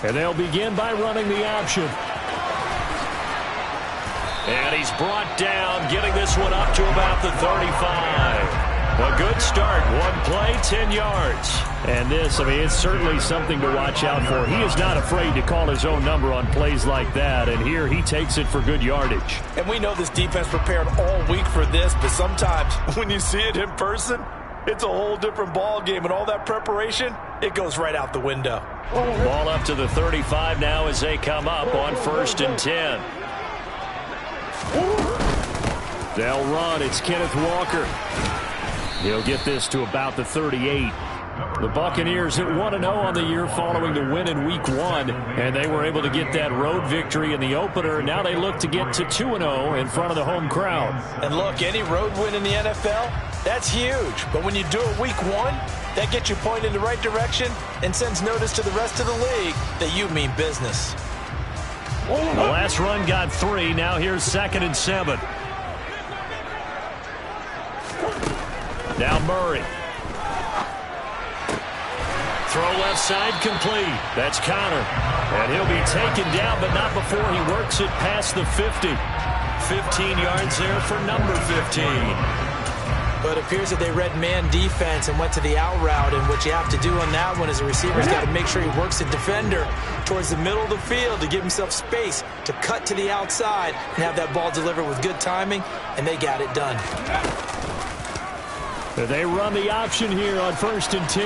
And they'll begin by running the option. And he's brought down, getting this one up to about the 35. A good start. One play, 10 yards. And this, I mean, it's certainly something to watch out for. He is not afraid to call his own number on plays like that. And here he takes it for good yardage. And we know this defense prepared all week for this, but sometimes when you see it in person, it's a whole different ball game. And all that preparation, it goes right out the window. Ball up to the 35 now as they come up on 1st and 10. They'll run. It's Kenneth Walker. He'll get this to about the 38. The Buccaneers at 1-0 on the year following the win in Week 1, and they were able to get that road victory in the opener. Now they look to get to 2-0 in front of the home crowd. And look, any road win in the NFL, that's huge. But when you do it Week 1, that gets you pointed in the right direction and sends notice to the rest of the league that you mean business. The last run got 3. Now here's 2nd and 7. Now Murray. Throw left side complete. That's Connor. And he'll be taken down, but not before he works it past the 50. 15 yards there for number 15. But it appears that they read man defense and went to the out route, and what you have to do on that one is a receiver's got to make sure he works the defender towards the middle of the field to give himself space to cut to the outside and have that ball delivered with good timing, and they got it done. They run the option here on 1st and 10.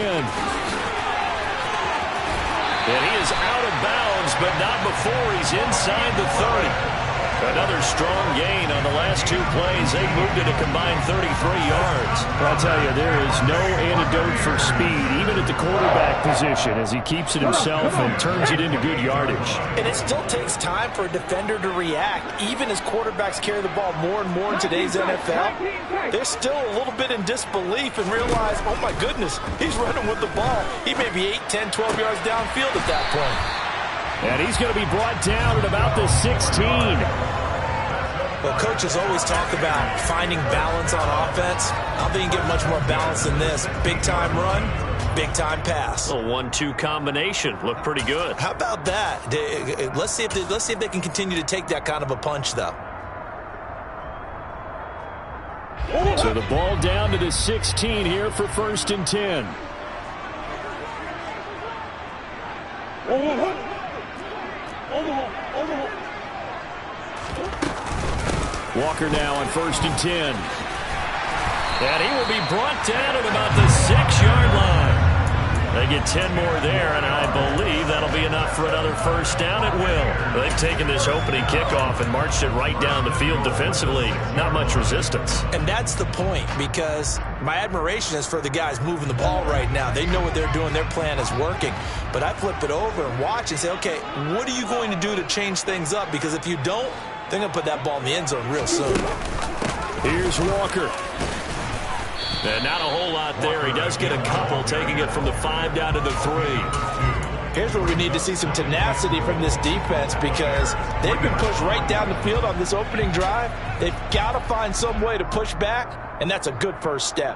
And he is out of bounds, but not before he's inside the 30. Another strong gain on the last 2 plays. They moved it a combined 33 yards. I'll tell you, there is no antidote for speed, even at the quarterback position, as he keeps it himself and turns it into good yardage. And it still takes time for a defender to react. Even as quarterbacks carry the ball more and more in today's NFL, they're still a little bit in disbelief and realize, oh my goodness, he's running with the ball. He may be 8, 10, 12 yards downfield at that point. And he's going to be brought down at about the 16. Well, coaches always talk about finding balance on offense. I don't think you can get much more balance than this. Big-time run, big-time pass. A 1-2 combination. Looked pretty good. How about that? Let's see if they can continue to take that kind of a punch, though. So the ball down to the 16 here for 1st and 10. Walker now on 1st and 10. And he will be brought down at about the 6-yard line. They get 10 more there, and I believe that'll be enough for another first down at will. They've taken this opening kickoff and marched it right down the field defensively. Not much resistance. And that's the point, because my admiration is for the guys moving the ball right now. They know what they're doing. Their plan is working. But I flip it over and watch and say, okay, what are you going to do to change things up? Because if you don't, they're going to put that ball in the end zone real soon. Here's Walker. And not a whole lot there. He does get a couple, taking it from the 5 down to the 3. Here's where we need to see some tenacity from this defense, because they've been pushed right down the field on this opening drive. They've got to find some way to push back, and that's a good first step.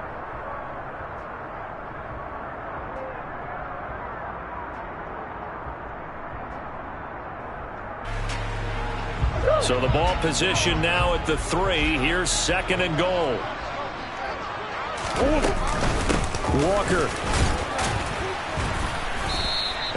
So the ball position now at the 3. Here's 2nd and goal. Walker.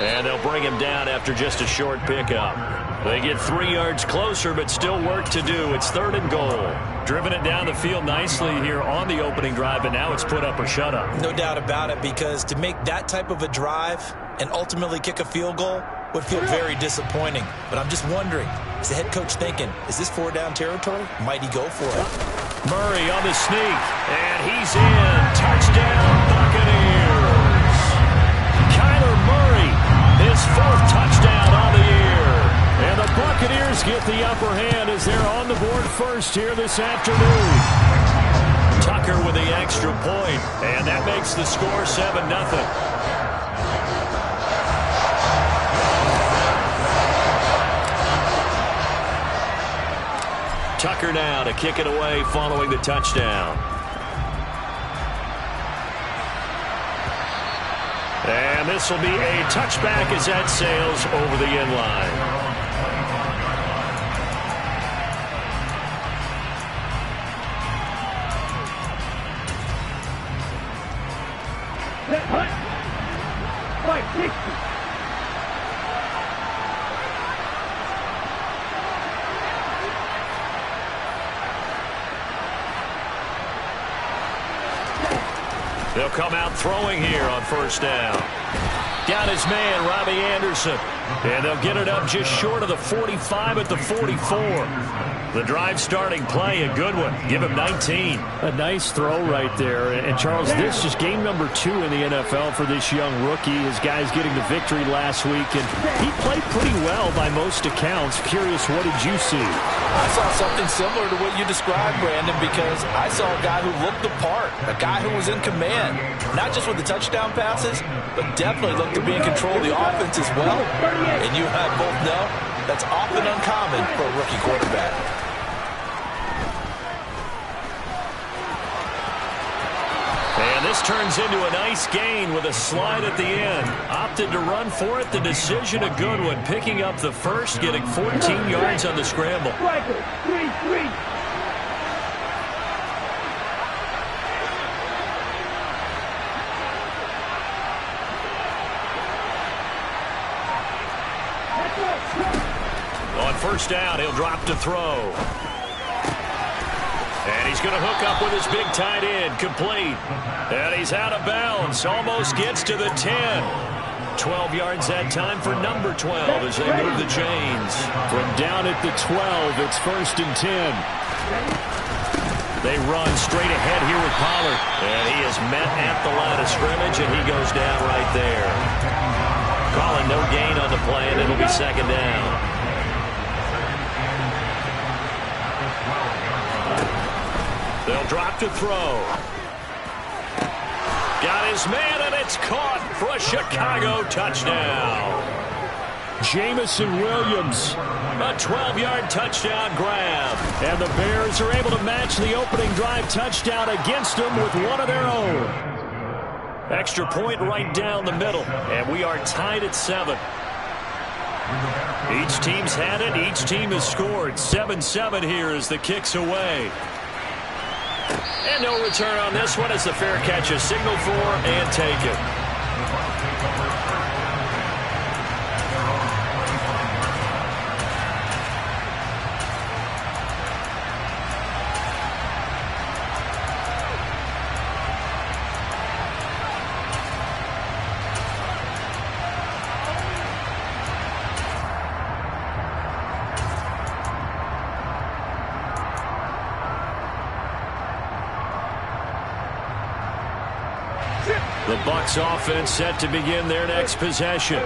And they'll bring him down after just a short pickup. They get 3 yards closer, but still work to do. It's 3rd and goal. Driven it down the field nicely here on the opening drive, and now it's put up or shut up. No doubt about it, because to make that type of a drive and ultimately kick a field goal would feel very disappointing. But I'm just wondering, is the head coach thinking, is this 4-down territory? Might he go for it? Murray on the sneak, and he's in. Touchdown, Buccaneers. Kyler Murray, his 4th touchdown on the year. And the Buccaneers get the upper hand as they're on the board first here this afternoon. Tucker with the extra point, and that makes the score 7-0. Tucker now to kick it away following the touchdown. And this will be a touchback as that sails over the end line. They'll come out throwing here on first down. Got his man, Robbie Anderson. And they'll get it up just short of the 45 at the 44. The drive starting play, a good one. Give him 19. A nice throw right there. And Charles, this is game number 2 in the NFL for this young rookie. His guys getting the victory last week, and he played pretty well by most accounts. Curious, what did you see? I saw something similar to what you described, Brandon, because I saw a guy who looked the part, a guy who was in command, not just with the touchdown passes, but definitely looked to be in control of the offense as well. And you and I both know that's often uncommon for a rookie quarterback. And this turns into a nice gain with a slide at the end. Opted to run for it. The decision a good one. Picking up the first, getting 14 yards on the scramble. On first down, he'll drop to throw. And he's going to hook up with his big tight end, complete. And he's out of bounds, almost gets to the 10. 12 yards that time for number 12 as they move the chains. From down at the 12, it's first and 10. They run straight ahead here with Pollard. And he is met at the line of scrimmage, and he goes down right there. Calling no gain on the play, and it'll be second down. They'll drop to throw. Got his man, and it's caught for a Chicago touchdown. Jamison Williams. A 12-yard touchdown grab. And the Bears are able to match the opening drive touchdown against them with one of their own. Extra point right down the middle, and we are tied at 7. Each team's had it. Each team has scored. 7-7 here as the kick's away. And no return on this one as the fair catch is signaled for and taken. The Bucs offense set to begin their next possession.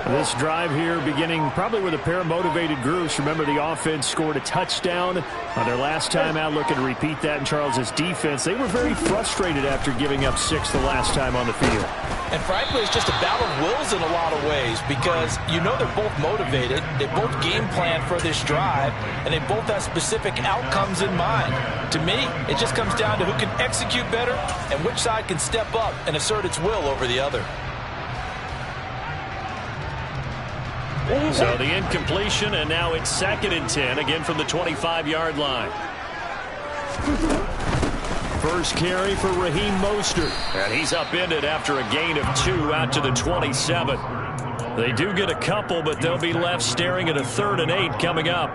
This drive here beginning probably with a pair of motivated groups. Remember, the offense scored a touchdown on their last time out. Looking to repeat that in Charles's defense. They were very frustrated after giving up 6 the last time on the field. And frankly, it's just a battle of wills in a lot of ways because you know they're both motivated, they both game plan for this drive, and they both have specific outcomes in mind. To me, it just comes down to who can execute better and which side can step up and assert its will over the other. So the incompletion, and now it's 2nd and 10, again from the 25-yard line. First carry for Raheem Mostert. And he's upended after a gain of 2 out to the 27. They do get a couple, but they'll be left staring at a 3rd and 8 coming up.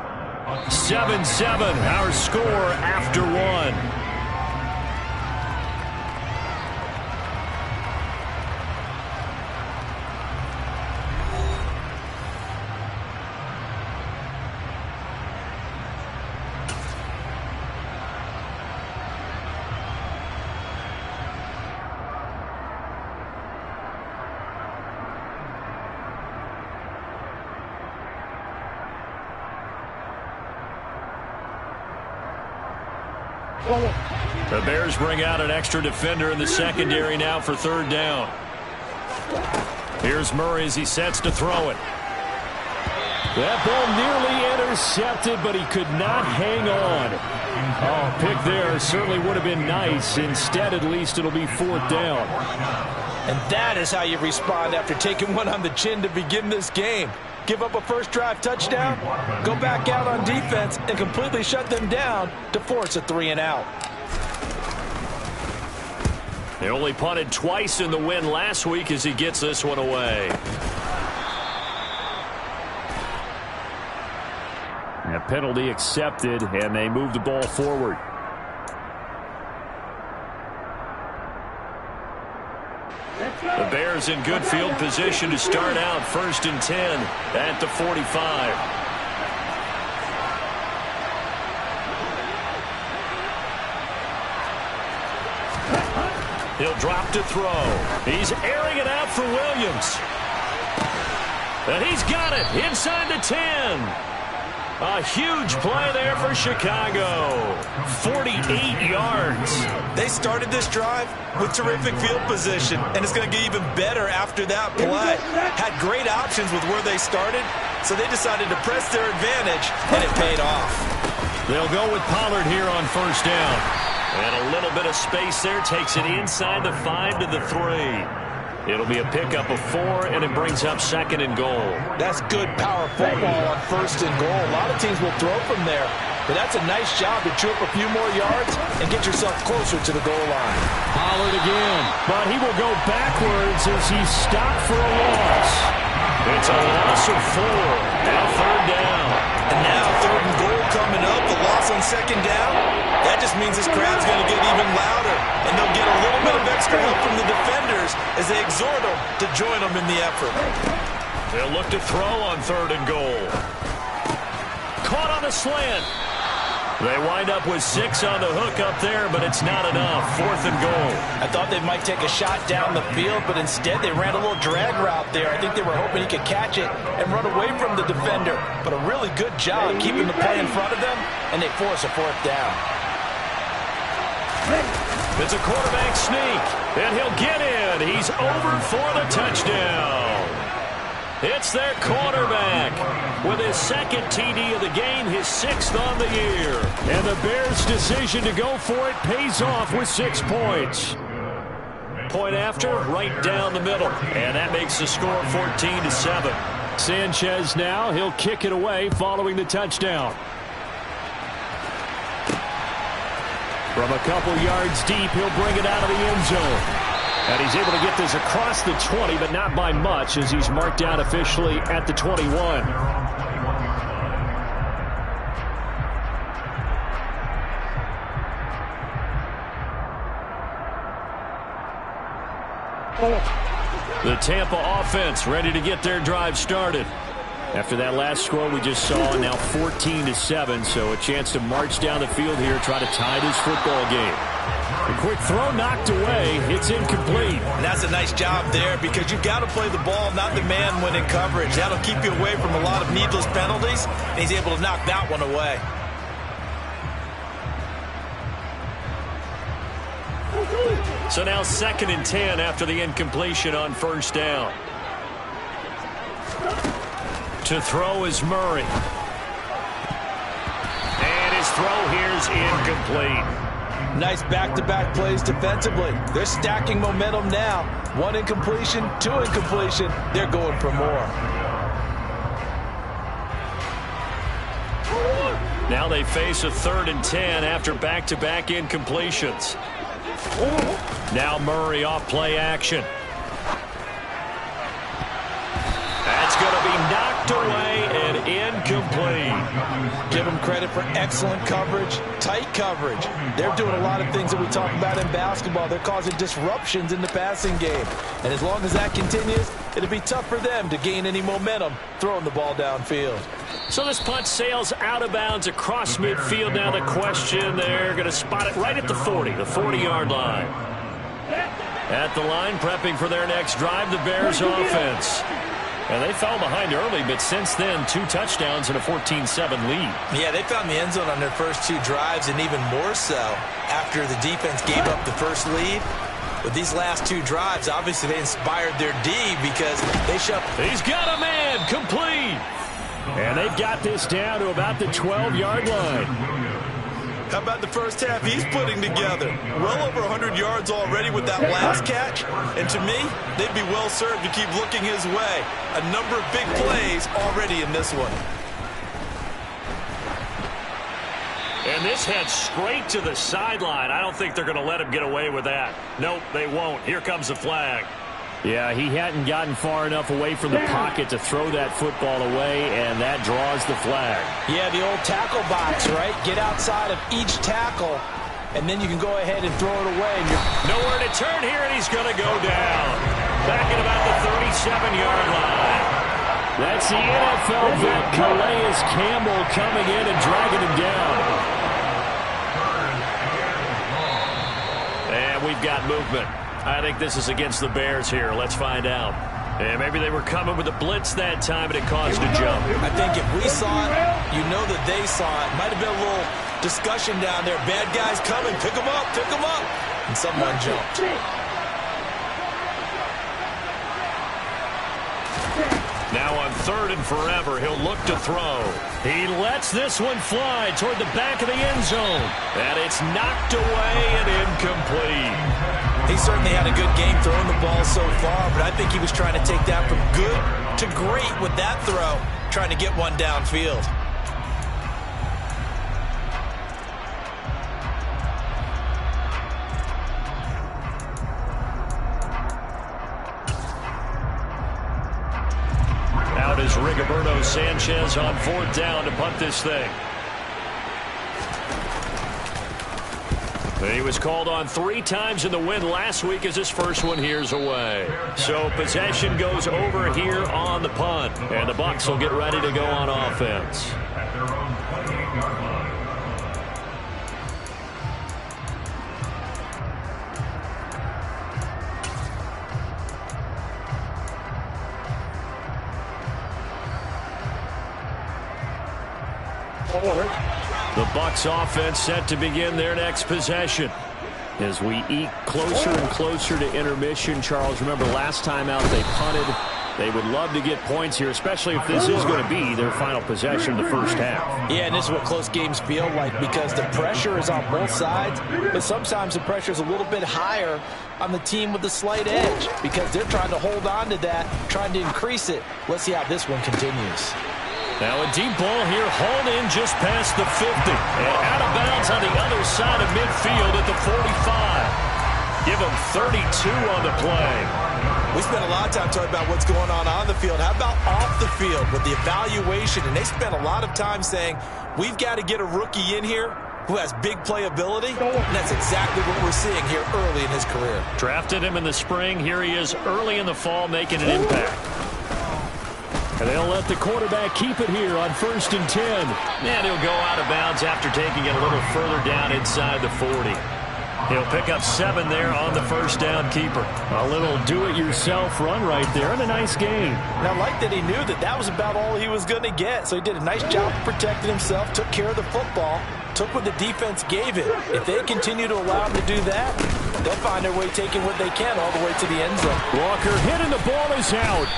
7-7, our score after 1. The Bears bring out an extra defender in the secondary now for 3rd down. Here's Murray as he sets to throw it. That ball nearly intercepted, but he could not hang on. Oh, pick there certainly would have been nice. Instead, at least, it'll be 4th down. And that is how you respond after taking one on the chin to begin this game. Give up a first drive touchdown, go back out on defense, and completely shut them down to force a 3-and-out. They only punted twice in the win last week as he gets this one away. A penalty accepted, and they move the ball forward. The Bears in good field position to start out 1st and 10 at the 45. He'll drop to throw. He's airing it out for Williams. And he's got it inside the 10. A huge play there for Chicago. 48 yards. They started this drive with terrific field position, and it's going to get even better after that play. Had great options with where they started, so they decided to press their advantage, and it paid off. They'll go with Pollard here on 1st down. And a little bit of space there takes it inside the 5 to the 3. It'll be a pickup of 4, and it brings up 2nd and goal. That's good power football on 1st and goal. A lot of teams will throw from there, but that's a nice job to chew up a few more yards and get yourself closer to the goal line. Pollard again, but he will go backwards as he's stopped for a loss. It's a loss of 4. Now 3rd down. And now 3rd and goal coming up. The loss on 2nd down. That just means this crowd's going to get even louder, and they'll get a little bit of extra help from the defenders as they exhort them to join them in the effort. They'll look to throw on 3rd and goal. Caught on the slant. They wind up with 6 on the hook up there, but it's not enough. 4th and goal. I thought they might take a shot down the field, but instead they ran a little drag route there. I think they were hoping he could catch it and run away from the defender. But a really good job keeping the play in front of them, and they force a 4th down. It's a quarterback sneak, and he'll get in. He's over for the touchdown. It's their quarterback with his 2nd TD of the game, his 6th on the year. And the Bears' decision to go for it pays off with 6 points. Point after, right down the middle. And that makes the score 14-7. Sanchez now, he'll kick it away following the touchdown. From a couple yards deep, he'll bring it out of the end zone. And he's able to get this across the 20, but not by much, as he's marked out officially at the 21. The Tampa offense ready to get their drive started. After that last score we just saw, now 14-7, so a chance to march down the field here, try to tie this football game. A quick throw knocked away. It's incomplete. And that's a nice job there, because you've got to play the ball, not the man when in coverage. That'll keep you away from a lot of needless penalties, and he's able to knock that one away. So now 2nd and 10 after the incompletion on 1st down. To throw is Murray. And his throw here's incomplete. Nice back-to-back plays defensively. They're stacking momentum now. 1 incompletion, 2 incompletion. They're going for more. Now they face a 3rd and 10 after back-to-back incompletions. Now Murray off play action. That's going to be knocked away and incomplete. Give them credit for excellent coverage, tight coverage. They're doing a lot of things that we talk about in basketball. They're causing disruptions in the passing game. And as long as that continues, it'll be tough for them to gain any momentum throwing the ball downfield. So this punt sails out of bounds across midfield. Now the question, they're going to spot it right at the 40, the 40-yard line. At the line, prepping for their next drive, the Bears offense. And they fell behind early, but since then, 2 touchdowns and a 14-7 lead. Yeah, they found the end zone on their first 2 drives, and even more so after the defense gave up the first lead. With these last 2 drives, obviously they inspired their D because they shoved. He's got a man, complete. And they've got this down to about the 12-yard line. How about the first half he's putting together? Well over 100 yards already with that last catch. And to me, they'd be well served to keep looking his way. A number of big plays already in this one. And this heads straight to the sideline. I don't think they're going to let him get away with that. Nope, they won't. Here comes the flag. Yeah, he hadn't gotten far enough away from the pocket to throw that football away, and that draws the flag. Yeah, the old tackle box, right? Get outside of each tackle, and then you can go ahead and throw it away. And nowhere to turn here, and he's going to go down. Back at about the 37-yard line. That's the NFL vet Calais Campbell coming in and dragging him down. And we've got movement. I think this is against the Bears here. Let's find out. And maybe they were coming with a blitz that time, and it caused a jump. I think if we saw it, you know that they saw it. Might have been a little discussion down there. Bad guys coming. Pick them up. Pick them up. And someone jumped. Now on 3rd and forever, he'll look to throw. He lets this one fly toward the back of the end zone. And it's knocked away and incomplete. He certainly had a good game throwing the ball so far, but I think he was trying to take that from good to great with that throw, trying to get one downfield. Out is Rigoberto Sanchez on 4th down to punt this thing. He was called on 3 times in the win last week as his first one here's away. So possession goes over here on the punt. And the Bucs will get ready to go on offense. The Bucs offense set to begin their next possession. As we eke closer and closer to intermission, Charles, remember last time out they punted. They would love to get points here, especially if this is going to be their final possession in the first half. Yeah, and this is what close games feel like because the pressure is on both sides, but sometimes the pressure is a little bit higher on the team with the slight edge because they're trying to hold on to that, trying to increase it. Let's see how this one continues. Now a deep ball here, hauled in just past the 50. And out of bounds on the other side of midfield at the 45. Give him 32 on the play. We spent a lot of time talking about what's going on the field. How about off the field with the evaluation? And they spent a lot of time saying, we've got to get a rookie in here who has big playability. And that's exactly what we're seeing here early in his career. Drafted him in the spring. Here he is early in the fall making an impact. And they'll let the quarterback keep it here on 1st and 10. And he'll go out of bounds after taking it a little further down inside the 40. He'll pick up 7 there on the first down keeper. A little do-it-yourself run right there and a nice gain. And I like that he knew that that was about all he was going to get. So he did a nice job protecting himself, took care of the football, took what the defense gave him. If they continue to allow him to do that, they'll find their way taking what they can all the way to the end zone. Walker hit and the ball is out.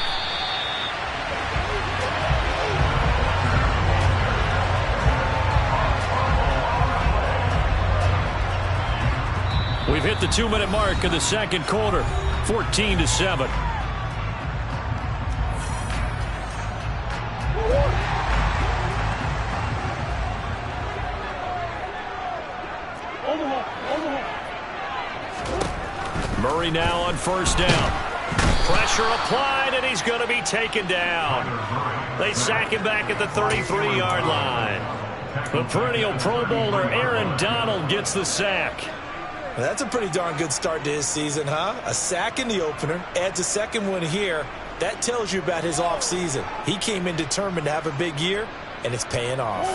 We've hit the 2-minute mark of the second quarter, 14-7. Murray now on 1st down. Pressure applied, and he's going to be taken down. They sack him back at the 33-yard line. The perennial Pro Bowler Aaron Donald gets the sack. Well, that's a pretty darn good start to his season, huh? A sack in the opener, adds a second one here. That tells you about his offseason. He came in determined to have a big year, and it's paying off.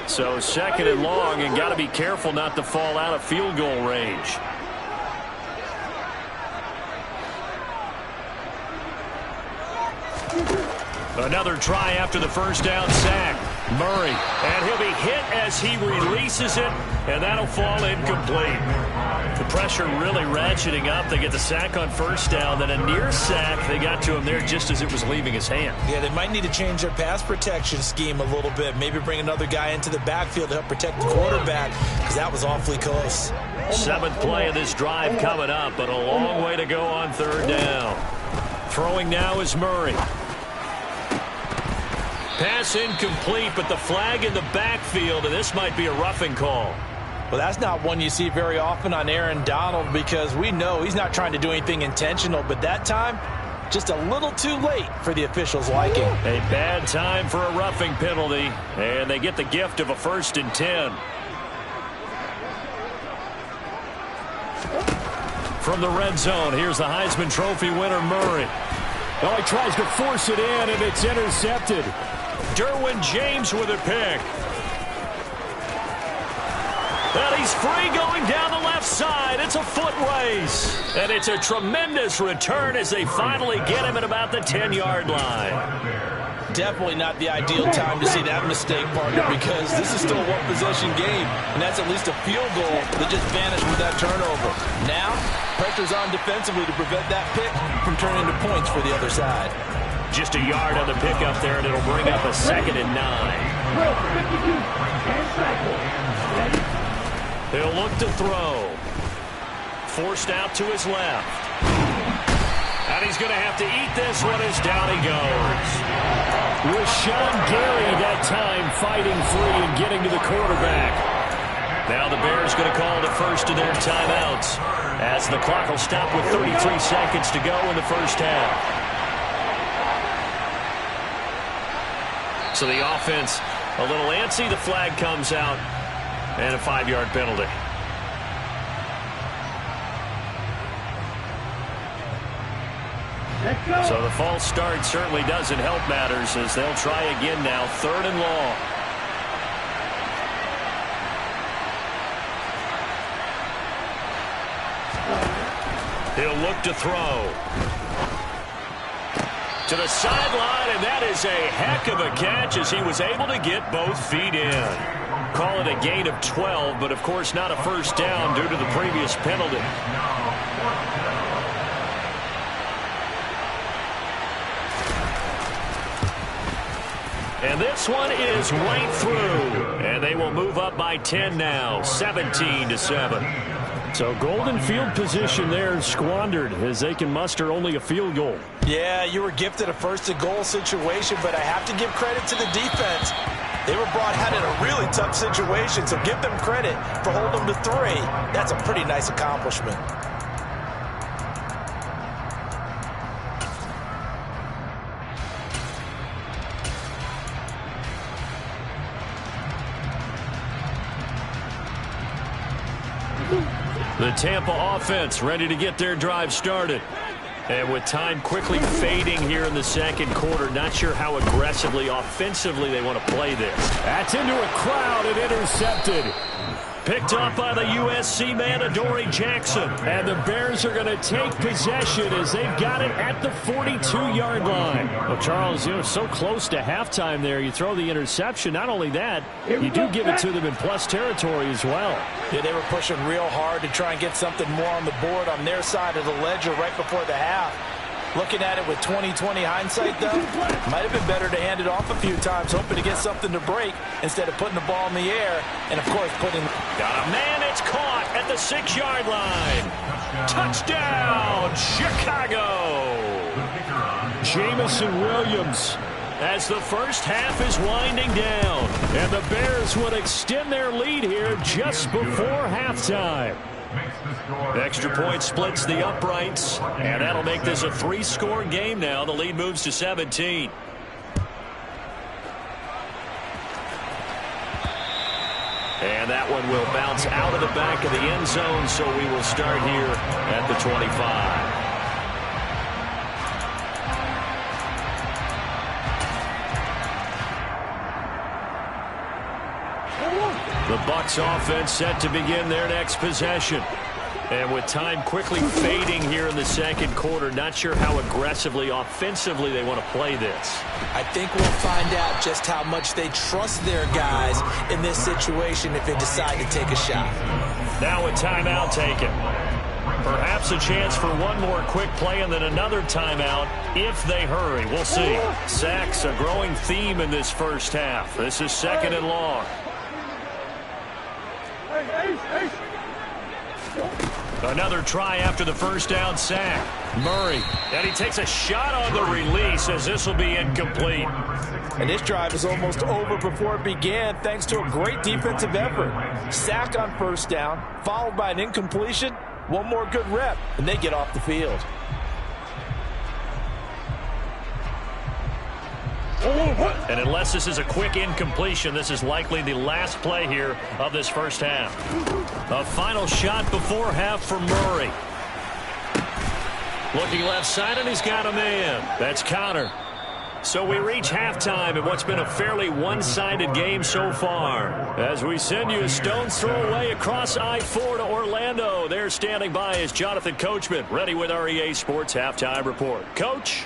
So 2nd and long, and got to be careful not to fall out of field goal range. Another try after the first down sack. Murray, and he'll be hit as he releases it, and that'll fall incomplete. The pressure really ratcheting up. They get the sack on first down, then a near sack. They got to him there just as it was leaving his hand. Yeah, they might need to change their pass protection scheme a little bit. Maybe bring another guy into the backfield to help protect the quarterback, because that was awfully close. 7th play of this drive coming up, but a long way to go on 3rd down. Throwing now is Murray. Pass incomplete, but the flag in the backfield, and this might be a roughing call. Well, that's not one you see very often on Aaron Donald, because we know he's not trying to do anything intentional, but that time, just a little too late for the officials' liking. A bad time for a roughing penalty, and they get the gift of a 1st and 10. From the red zone, here's the Heisman Trophy winner, Murray. Oh, he tries to force it in, and it's intercepted. Derwin James with a pick. And he's free going down the left side. It's a foot race. And it's a tremendous return as they finally get him at about the 10-yard line. Definitely not the ideal time to see that mistake, partner, because this is still a one-possession game, and that's at least a field goal that just vanished with that turnover. Now, pressure's on defensively to prevent that pick from turning into points for the other side. Just a yard on the pickup there, and it'll bring up a 2nd and 9. He'll look to throw. Forced out to his left. And he's going to have to eat this one as down he goes. Rashawn Gary that time fighting free and getting to the quarterback. Now the Bears going to call the first of their timeouts as the clock will stop with 33 seconds to go in the first half. So the offense a little antsy. The flag comes out and a 5-yard penalty. So the false start certainly doesn't help matters as they'll try again now. 3rd and long. He'll look to throw. To the sideline, and that is a heck of a catch as he was able to get both feet in. Call it a gain of 12, but of course not a first down due to the previous penalty. And this one is right through. And they will move up by 10 now, 17-7. So golden field position there squandered as they can muster only a field goal. Yeah, you were gifted a 1st and goal situation, but I have to give credit to the defense. They were brought out in a really tough situation, so give them credit for holding them to 3. That's a pretty nice accomplishment. The Tampa offense ready to get their drive started. And with time quickly fading here in the 2nd quarter, not sure how aggressively, offensively they want to play this. That's into a crowd and intercepted. Picked up by the USC man, Adoree Jackson. And the Bears are going to take possession as they've got it at the 42-yard line. Well, Charles, so close to halftime there. You throw the interception. Not only that, you do give it to them in plus territory as well. Yeah, they were pushing real hard to try and get something more on the board on their side of the ledger right before the half. Looking at it with 20/20 hindsight, though, might have been better to hand it off a few times, hoping to get something to break instead of putting the ball in the air. And, of course, putting... Got a man, it's caught at the 6-yard line. Touchdown, Chicago. Jamison Williams. As the first half is winding down. And the Bears would extend their lead here just before halftime. Extra point splits the uprights, and that'll make this a 3-score game now. The lead moves to 17. And that one will bounce out of the back of the end zone, so we will start here at the 25. The Bucs offense set to begin their next possession. And with time quickly fading here in the second quarter, not sure how aggressively, offensively they want to play this. I think we'll find out just how much they trust their guys in this situation if they decide to take a shot. Now a timeout taken. Perhaps a chance for one more quick play and then another timeout if they hurry. We'll see. Sacks, a growing theme in this first half. This is 2nd and long. Another try after the first down sack. Murray, and he takes a shot on the release as this will be incomplete. And this drive is almost over before it began thanks to a great defensive effort. Sack on first down, followed by an incompletion. One more good rep, and they get off the field. And unless this is a quick incompletion, this is likely the last play here of this first half. A final shot before half for Murray. Looking left side, and he's got a man. That's Connor. So we reach halftime in what's been a fairly one-sided game so far. As we send you a stone's throw away across I-4 to Orlando. There standing by is Jonathan Coachman, ready with our EA Sports Halftime Report. Coach?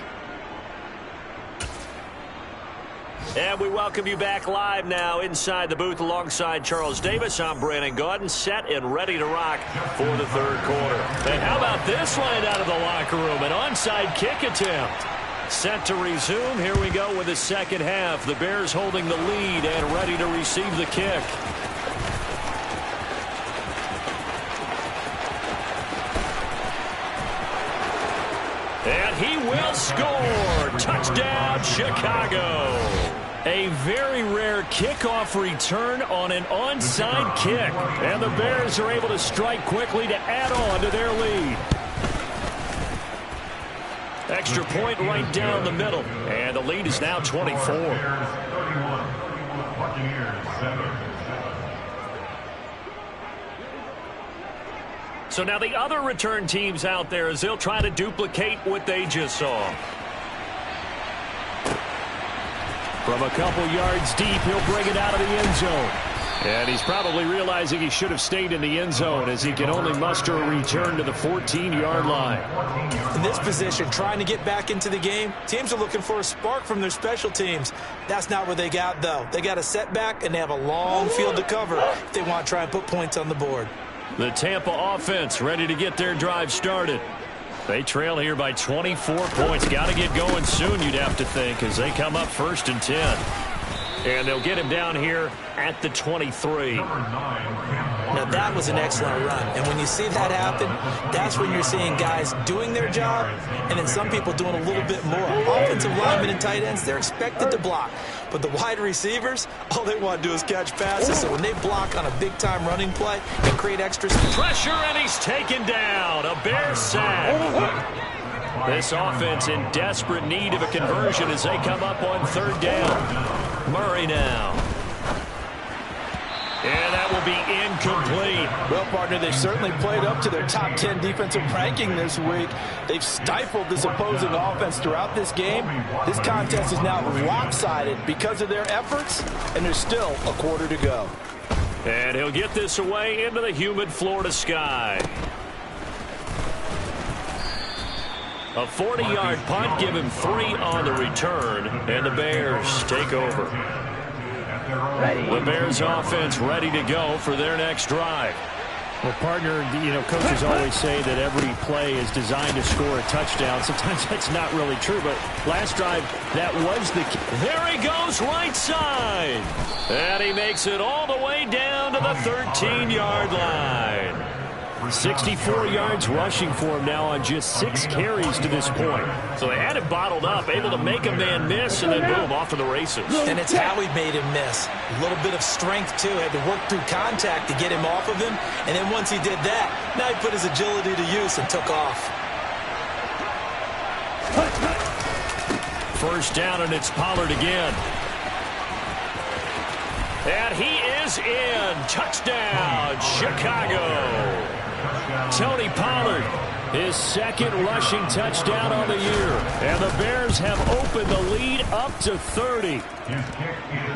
And we welcome you back live now inside the booth alongside Charles Davis. I'm Brandon Gaudin, set and ready to rock for the third quarter. And how about this line out of the locker room? An onside kick attempt. Set to resume. Here we go with the second half. The Bears holding the lead and ready to receive the kick. And he will score. Touchdown, Chicago. A very rare kickoff return on an onside kick. And the Bears are able to strike quickly to add on to their lead. Extra point right down the middle. And the lead is now 24. So now the other return teams out there as they'll try to duplicate what they just saw. From a couple yards deep, he'll bring it out of the end zone. And he's probably realizing he should have stayed in the end zone as he can only muster a return to the 14-yard line. In this position, trying to get back into the game, teams are looking for a spark from their special teams. That's not what they got, though. They got a setback, and they have a long field to cover if they want to try and put points on the board. The Tampa offense ready to get their drive started. They trail here by 24 points. Got to get going soon, you'd have to think, as they come up 1st and 10. And they'll get him down here at the 23. Now, that was an excellent run. And when you see that happen, that's when you're seeing guys doing their job and then some people doing a little bit more. Offensive linemen and tight ends, they're expected to block. But the wide receivers, all they want to do is catch passes. So when they block on a big-time running play and create extra pressure, and he's taken down. A Bear sack. This offense in desperate need of a conversion as they come up on 3rd down. Murray now. And that will be incomplete. Well, partner, they've certainly played up to their top 10 defensive ranking this week. They've stifled this opposing offense throughout this game. This contest is now lopsided because of their efforts, and there's still a quarter to go. And he'll get this away into the humid Florida sky. A 40-yard punt, give him 3 on the return, and the Bears take over. The Bears offense ready to go for their next drive. Well, partner, you know, coaches always say that every play is designed to score a touchdown. Sometimes that's not really true, but last drive, that was the key. There he goes, right side. And he makes it all the way down to the 13-yard line. 64 yards rushing for him now on just 6 carries to this point. So they had it bottled up, able to make a man miss, and then boom, off to the races. And it's how he made him miss. A little bit of strength, too. Had to work through contact to get him off of him. And then once he did that, now he put his agility to use and took off. 1st down, and it's Pollard again. And he is in. Touchdown, Chicago. Tony Pollard, his 2nd rushing touchdown on the year. And the Bears have opened the lead up to 30.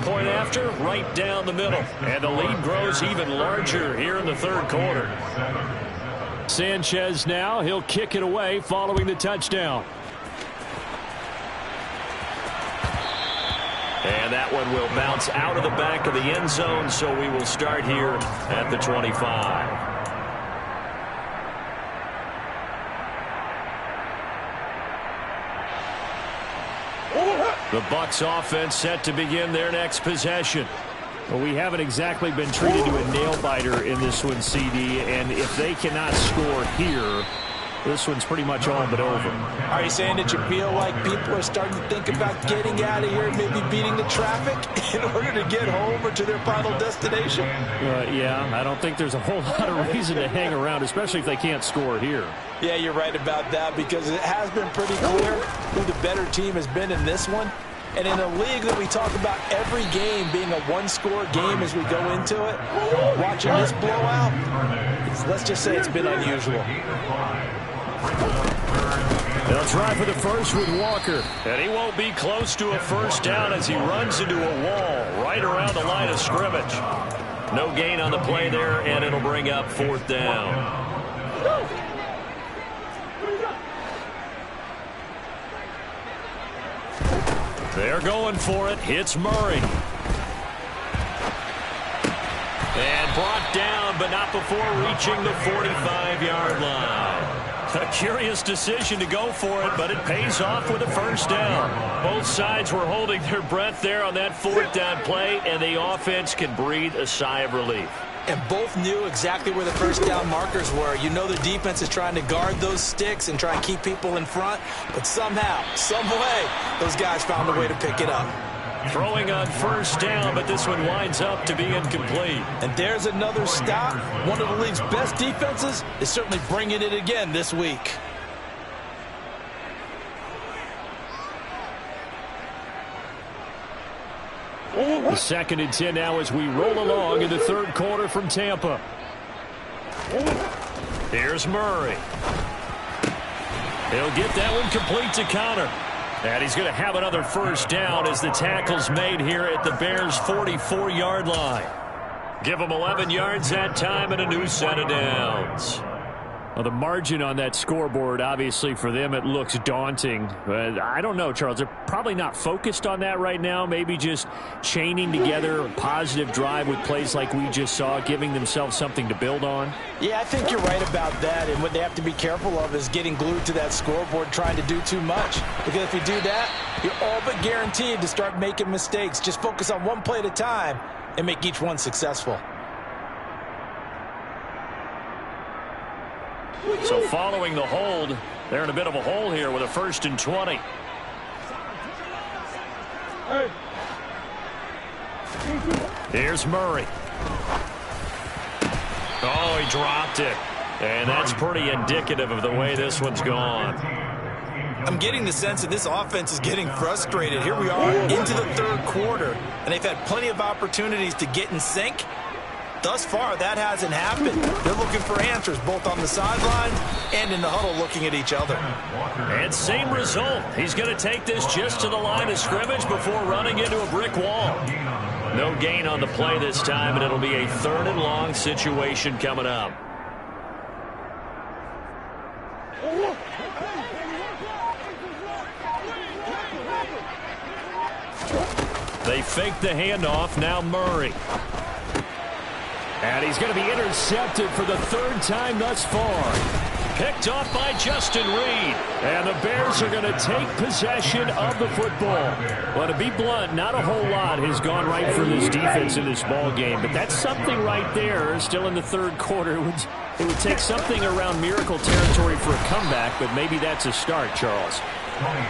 Point after, right down the middle. And the lead grows even larger here in the 3rd quarter. Sanchez now, he'll kick it away following the touchdown. And that one will bounce out of the back of the end zone, so we will start here at the 25. The Bucs offense set to begin their next possession. Well, we haven't exactly been treated to a nail-biter in this one, CD, and if they cannot score here, this one's pretty much all but over. Are you saying that you feel like people are starting to think about getting out of here, maybe beating the traffic in order to get home or to their final destination? Yeah, I don't think there's a whole lot of reason to hang around, especially if they can't score here. Yeah, you're right about that, because it has been pretty clear who the better team has been in this one. And in a league that we talk about every game being a one-score game as we go into it, watching this blowout, let's just say it's been unusual. They'll try for the first with Walker. And he won't be close to a first down as he runs into a wall right around the line of scrimmage. No gain on the play there, and it'll bring up fourth down. They're going for it. Hits Murray. And brought down, but not before reaching the 45-yard line. A curious decision to go for it, but it pays off with a first down. Both sides were holding their breath there on that fourth down play, and the offense can breathe a sigh of relief. And both knew exactly where the first down markers were. You know the defense is trying to guard those sticks and try and keep people in front, but somehow, some way, those guys found a way to pick it up. Throwing on first down, but this one winds up to be incomplete. And there's another stop. One of the league's best defenses is certainly bringing it again this week. The 2nd and 10 now as we roll along in the third quarter from Tampa. Here's Murray. He'll get that one complete to Connor. And he's going to have another first down as the tackle's made here at the Bears' 44-yard line. Give them 11 yards that time and a new set of downs. Well, the margin on that scoreboard, obviously, for them, it looks daunting. But I don't know, Charles. They're probably not focused on that right now. Maybe just chaining together a positive drive with plays like we just saw, giving themselves something to build on. Yeah, I think you're right about that. And what they have to be careful of is getting glued to that scoreboard, trying to do too much. Because if you do that, you're all but guaranteed to start making mistakes. Just focus on one play at a time and make each one successful. So following the hold, they're in a bit of a hole here with a 1st and 20. Here's Murray. Oh, he dropped it. And that's pretty indicative of the way this one's gone. I'm getting the sense that this offense is getting frustrated. Here we are into the third quarter, and they've had plenty of opportunities to get in sync. Thus far, that hasn't happened. They're looking for answers both on the sideline and in the huddle looking at each other. And same result. He's going to take this just to the line of scrimmage before running into a brick wall. No gain on the play this time, and it'll be a 3rd and long situation coming up. They fake the handoff. Now Murray. And he's going to be intercepted for the 3rd time thus far. Picked off by Justin Reed. And the Bears are going to take possession of the football. Well, to be blunt, not a whole lot has gone right for this defense in this ball game. But that's something right there, still in the third quarter. It would take something around miracle territory for a comeback, but maybe that's a start, Charles.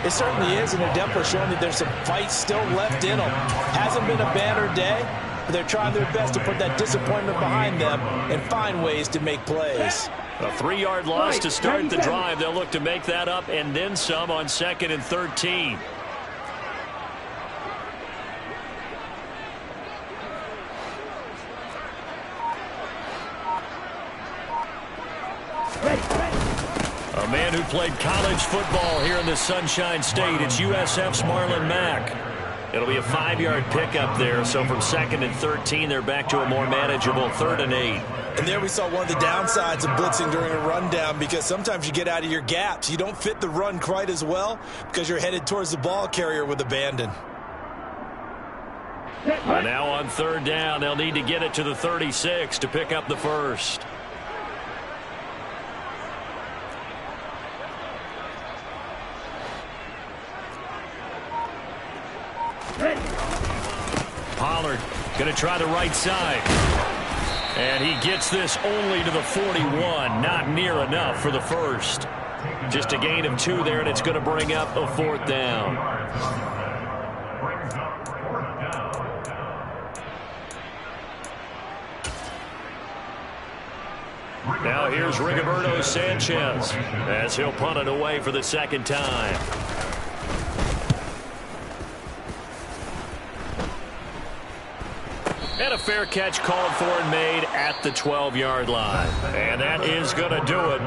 It certainly is, and they're definitely showing that there's some fight still left in them. Hasn't been a banner day, but they're trying their best to put that disappointment behind them and find ways to make plays. A 3-yard loss to start the drive. They'll look to make that up and then some on 2nd and 13. A man who played college football here in the Sunshine State. It's USF's Marlon Mack. It'll be a 5-yard pickup there. So from 2nd and 13, they're back to a more manageable 3rd and 8. And there we saw one of the downsides of blitzing during a rundown, because sometimes you get out of your gaps. You don't fit the run quite as well because you're headed towards the ball carrier with abandon. Now on 3rd down, they'll need to get it to the 36 to pick up the first. Pollard going to try the right side. And he gets this only to the 41. Not near enough for the first. Just a gain of 2 there, and it's going to bring up a 4th down. Now here's Rigoberto Sanchez as he'll punt it away for the 2nd time. And a fair catch called for and made at the 12-yard line. And that is going to do it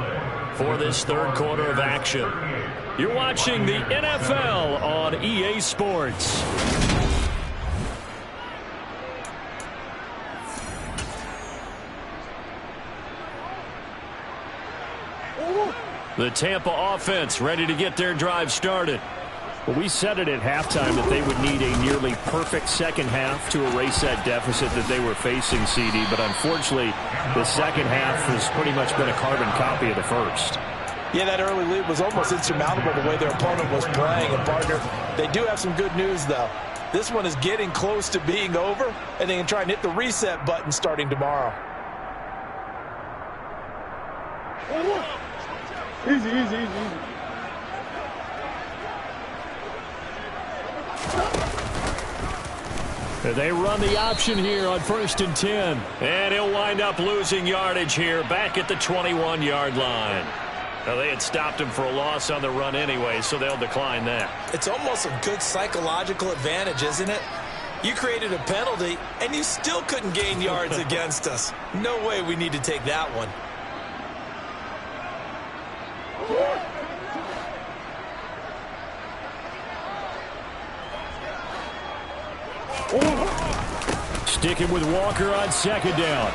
for this 3rd quarter of action. You're watching the NFL on EA Sports. The Tampa offense ready to get their drive started. Well, we said it at halftime that they would need a nearly perfect second half to erase that deficit that they were facing, CD. But unfortunately, the second half has pretty much been a carbon copy of the first. Yeah, that early lead was almost insurmountable the way their opponent was playing. And, partner, they do have some good news, though. This one is getting close to being over, and they can try and hit the reset button starting tomorrow. Easy, easy, easy, easy. They run the option here on 1st and 10. And he'll wind up losing yardage here back at the 21-yard line. Now, they had stopped him for a loss on the run anyway, so they'll decline that. It's almost a good psychological advantage, isn't it? You created a penalty, and you still couldn't gain yards against us. No way we need to take that one. Sticking with Walker on 2nd down.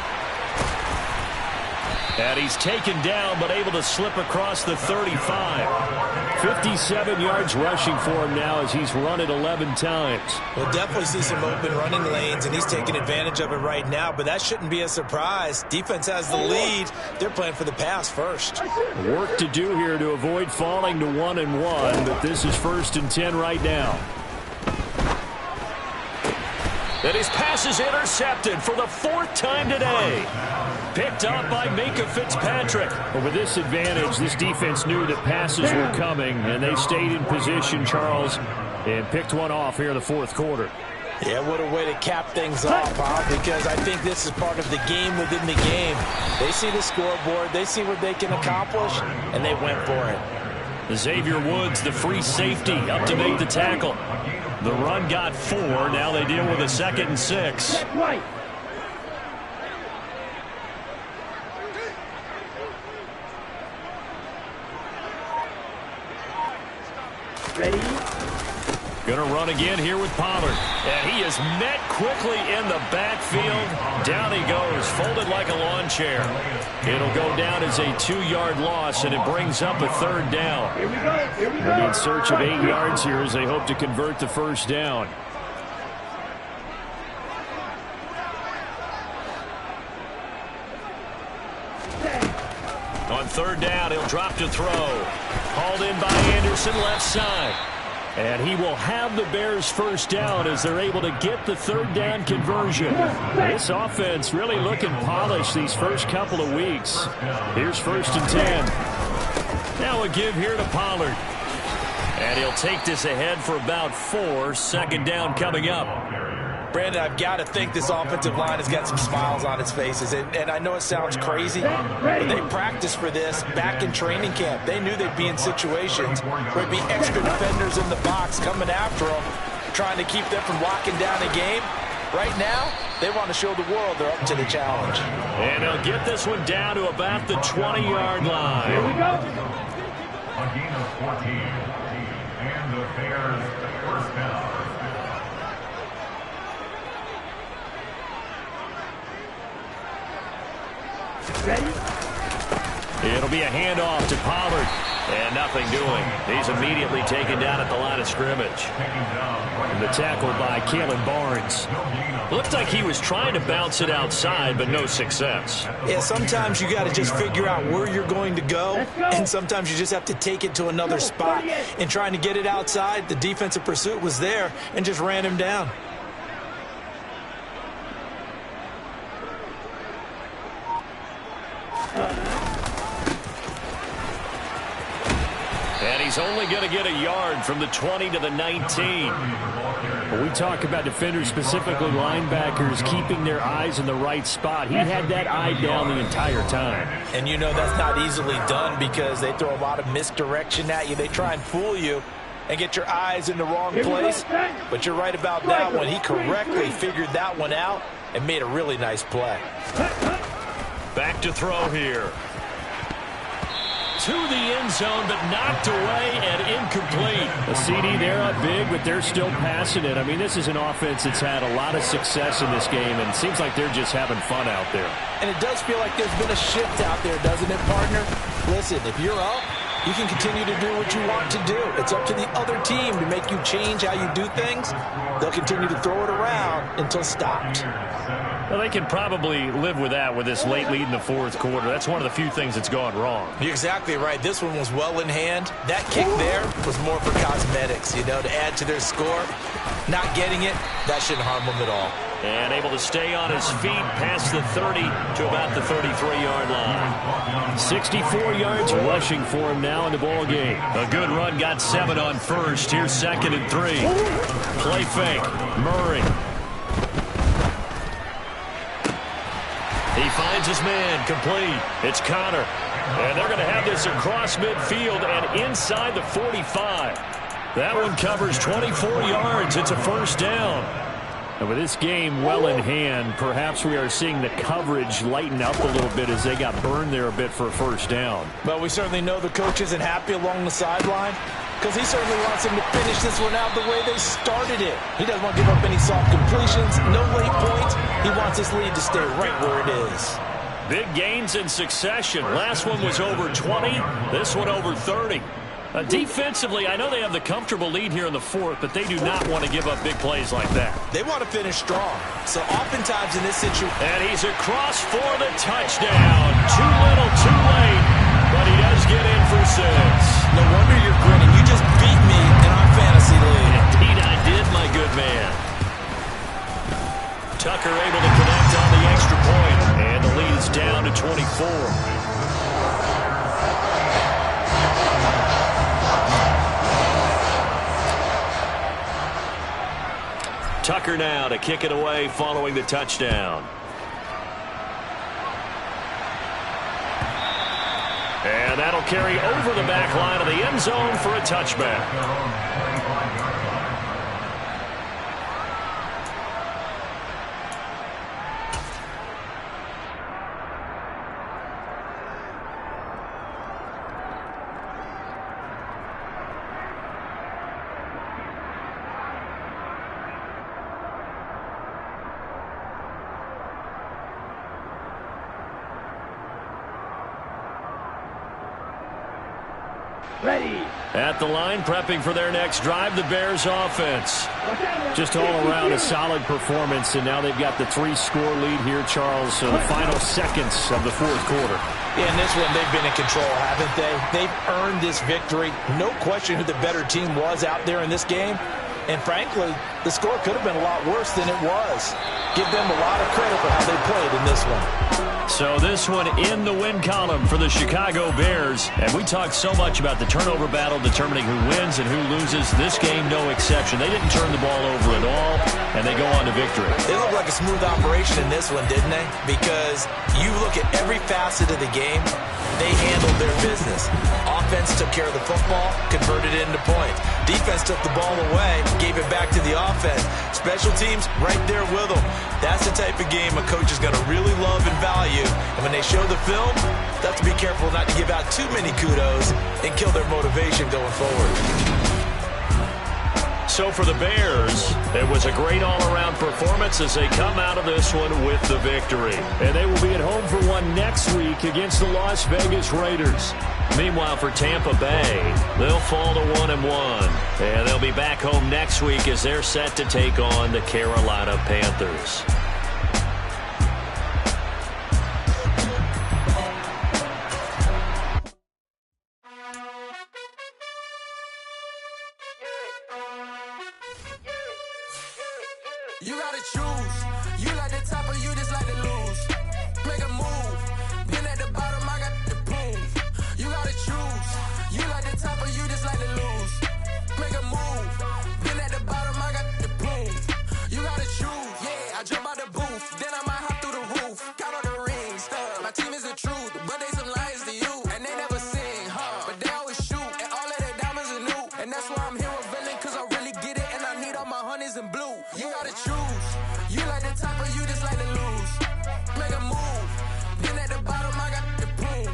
And he's taken down, but able to slip across the 35. 57 yards rushing for him now as he's run it 11 times. We'll definitely see some open running lanes, and he's taking advantage of it right now, but that shouldn't be a surprise. Defense has the lead. They're playing for the pass first. Work to do here to avoid falling to 1-1, but this is 1st and 10 right now. And his pass is intercepted for the 4th time today. Picked up by Minka Fitzpatrick. But with this advantage, this defense knew that passes were coming, and they stayed in position, Charles, and picked one off here in the 4th quarter. Yeah, what a way to cap things off, huh? Because I think this is part of the game within the game. They see the scoreboard, they see what they can accomplish, and they went for it. Xavier Woods, the free safety, up to make the tackle. The run got 4. Now they deal with a 2nd and 6. Right. Ready? Going to run again here with Pollard. And he is met quickly in the backfield. Down he goes, folded like a lawn chair. It'll go down as a 2-yard loss, and it brings up a 3rd down. Here we go. Here we They'll be in go. search of 8 yards here as they hope to convert the 1st down. On 3rd down, he'll drop to throw. Hauled in by Anderson, left side. And he will have the Bears' 1st down as they're able to get the 3rd down conversion. This offense really looking polished these first couple of weeks. Here's 1st and 10. Now a give here to Pollard. And he'll take this ahead for about 4. 2nd down coming up. Brandon, I've got to think this offensive line has got some smiles on its faces. And I know it sounds crazy, but they practiced for this back in training camp. They knew they'd be in situations where there'd be extra defenders in the box coming after them, trying to keep them from locking down a game. Right now, they want to show the world they're up to the challenge. And they'll get this one down to about the 20-yard line. Here we go. A gain of 14. And the Bears' 1st down. Ready? It'll be a handoff to Pollard. And nothing doing. He's immediately taken down at the line of scrimmage. And the tackle by Kalen Barnes. Looked like he was trying to bounce it outside, but no success. Yeah, sometimes you got to just figure out where you're going to go, and sometimes you just have to take it to another spot. And trying to get it outside, the defensive pursuit was there and just ran him down. And he's only going to get a yard from the 20 to the 19. When we talk about defenders, specifically linebackers, keeping their eyes in the right spot, he had that eye down the entire time. And you know that's not easily done because they throw a lot of misdirection at you. They try and fool you and get your eyes in the wrong place. But you're right about that one. He correctly figured that one out and made a really nice play. Back to throw here. To the end zone, but knocked away and incomplete. A CD, they're up big, but they're still passing it. I mean, this is an offense that's had a lot of success in this game, and it seems like they're just having fun out there. And it does feel like there's been a shift out there, doesn't it, partner? Listen, if you're up, you can continue to do what you want to do. It's up to the other team to make you change how you do things. They'll continue to throw it around until stopped. Well, they can probably live with that with this late lead in the fourth quarter. That's one of the few things that's gone wrong. You're exactly right. This one was well in hand. That kick there was more for cosmetics, you know, to add to their score. Not getting it, that shouldn't harm them at all. And able to stay on his feet past the 30 to about the 33-yard line. 64 yards rushing for him now in the ball game. A good run, got 7 on first. Here's 2nd and 3. Play fake. Murray. He finds his man, complete. It's Connor. And they're going to have this across midfield and inside the 45. That one covers 24 yards. It's a first down. And with this game well in hand, perhaps we are seeing the coverage lighten up a little bit as they got burned there a bit for a first down. But we certainly know the coach isn't happy along the sideline because he certainly wants them to finish this one out the way they started it. He doesn't want to give up any soft completions, no late points. He wants this lead to stay right where it is. Big gains in succession. Last one was over 20. This one over 30. Defensively, I know they have the comfortable lead here in the fourth, but they do not want to give up big plays like that. They want to finish strong. So oftentimes in this situation... And he's across for the touchdown. Too little, too late, but he does get in for 6. No wonder you're grinning. You just beat me in our fantasy league. Indeed I did, my good man. Tucker able to connect on the extra point, and the lead is down to 24. Tucker now to kick it away following the touchdown. And that'll carry over the back line of the end zone for a touchback. Ready. At the line, prepping for their next drive, the Bears offense. Just all around a solid performance, and now they've got the 3-score lead here, Charles, so the final seconds of the fourth quarter. Yeah, in this one, they've been in control, haven't they? They've earned this victory. No question who the better team was out there in this game. And frankly, the score could have been a lot worse than it was. Give them a lot of credit for how they played in this one. So this one in the win column for the Chicago Bears. And we talked so much about the turnover battle determining who wins and who loses. This game, no exception. They didn't turn the ball over at all, and they go on to victory. It looked like a smooth operation in this one, didn't they? Because you look at every facet of the game, they handled their business. Offense took care of the football, converted it into points. Defense took the ball away, gave it back to the offense. Special teams right there with them. That's the type of game a coach is going to really love and value. And when they show the film, they have to be careful not to give out too many kudos and kill their motivation going forward. So for the Bears, it was a great all-around performance as they come out of this one with the victory. And they will be at home for one next week against the Las Vegas Raiders. Meanwhile, for Tampa Bay, they'll fall to 1-1. And they'll be back home next week as they're set to take on the Carolina Panthers. You gotta choose. You like the top or you just like to lose. Make a move. Been at the bottom, I got the boom. You gotta choose. You like the top or you just like to lose. Make a move. Been at the bottom, I got the boom. You gotta choose. Yeah, I jump out the booth. Then I might hop through the roof. Count on the rings. My team is the truth, but they some liars to you. And they never sing, but they always shoot. And all of their diamonds are new. And that's why I'm here revealing, cause I really get it. And I need all my honeys in blue. You gotta choose. You like the top or you just like to lose. Make a move. Been at the bottom, I got the boom.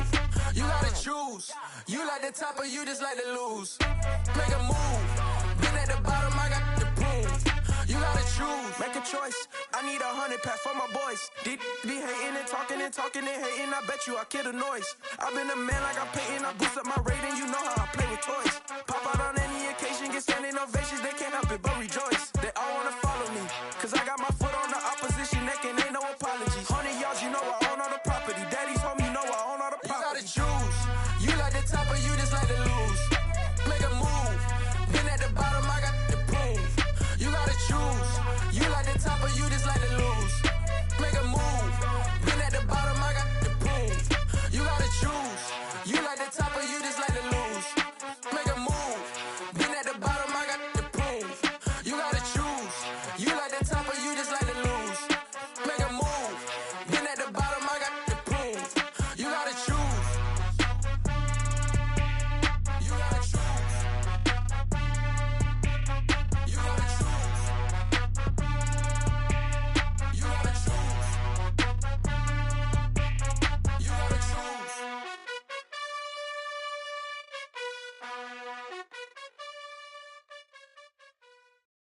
You gotta choose. You like the top or you just like to lose. Make a move. Been at the bottom, I got the boom. You gotta choose. Make a choice. I need 100 pack for my boys. Be hating and talking and hating. I bet you I kill the noise. I've been a man like I'm Peyton. I boost up my rating. You know how I play with toys. Pop out on any occasion, get standing ovations. They can't help it but rejoice. They all wanna follow me, cause I got my foot on the opposition neck and ain't no apologies. 100 yards, you know I own all the property. Daddy's home, you know I own all the property. You gotta choose. You like the top or you just like to lose. Make a move. Been at the bottom, I got the boom. You gotta choose. You like the top or you just like to lose. Make a move. Been at the bottom, I got the boom. You gotta choose. You like the top or you just like to lose. Make a move. Been at the bottom, I got the boom. You gotta choose. You like the top or you just like to lose. Make a move. Been at the bottom, I got the boom. You gotta choose. You gotta choose. You gotta choose. You gotta choose. You gotta choose.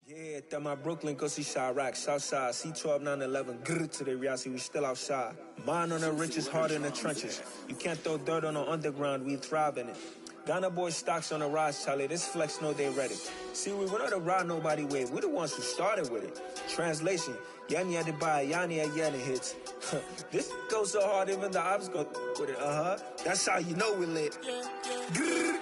Yeah, that my Brooklyn, go see Chirac, Southside, C12, 911, grrr to the reality, we still outside. Mine on the richest, heart in the trenches. You can't throw dirt on the underground, we thrive in it. Ghana boys stocks on the rise, Charlie, this flex know they ready. See, we were not to ride nobody with, we're the ones who started with it. Translation, Yanni had to buy, Yanni had Yanni hits. This goes so hard, even the ops go with it, That's how you know we lit. Grrr,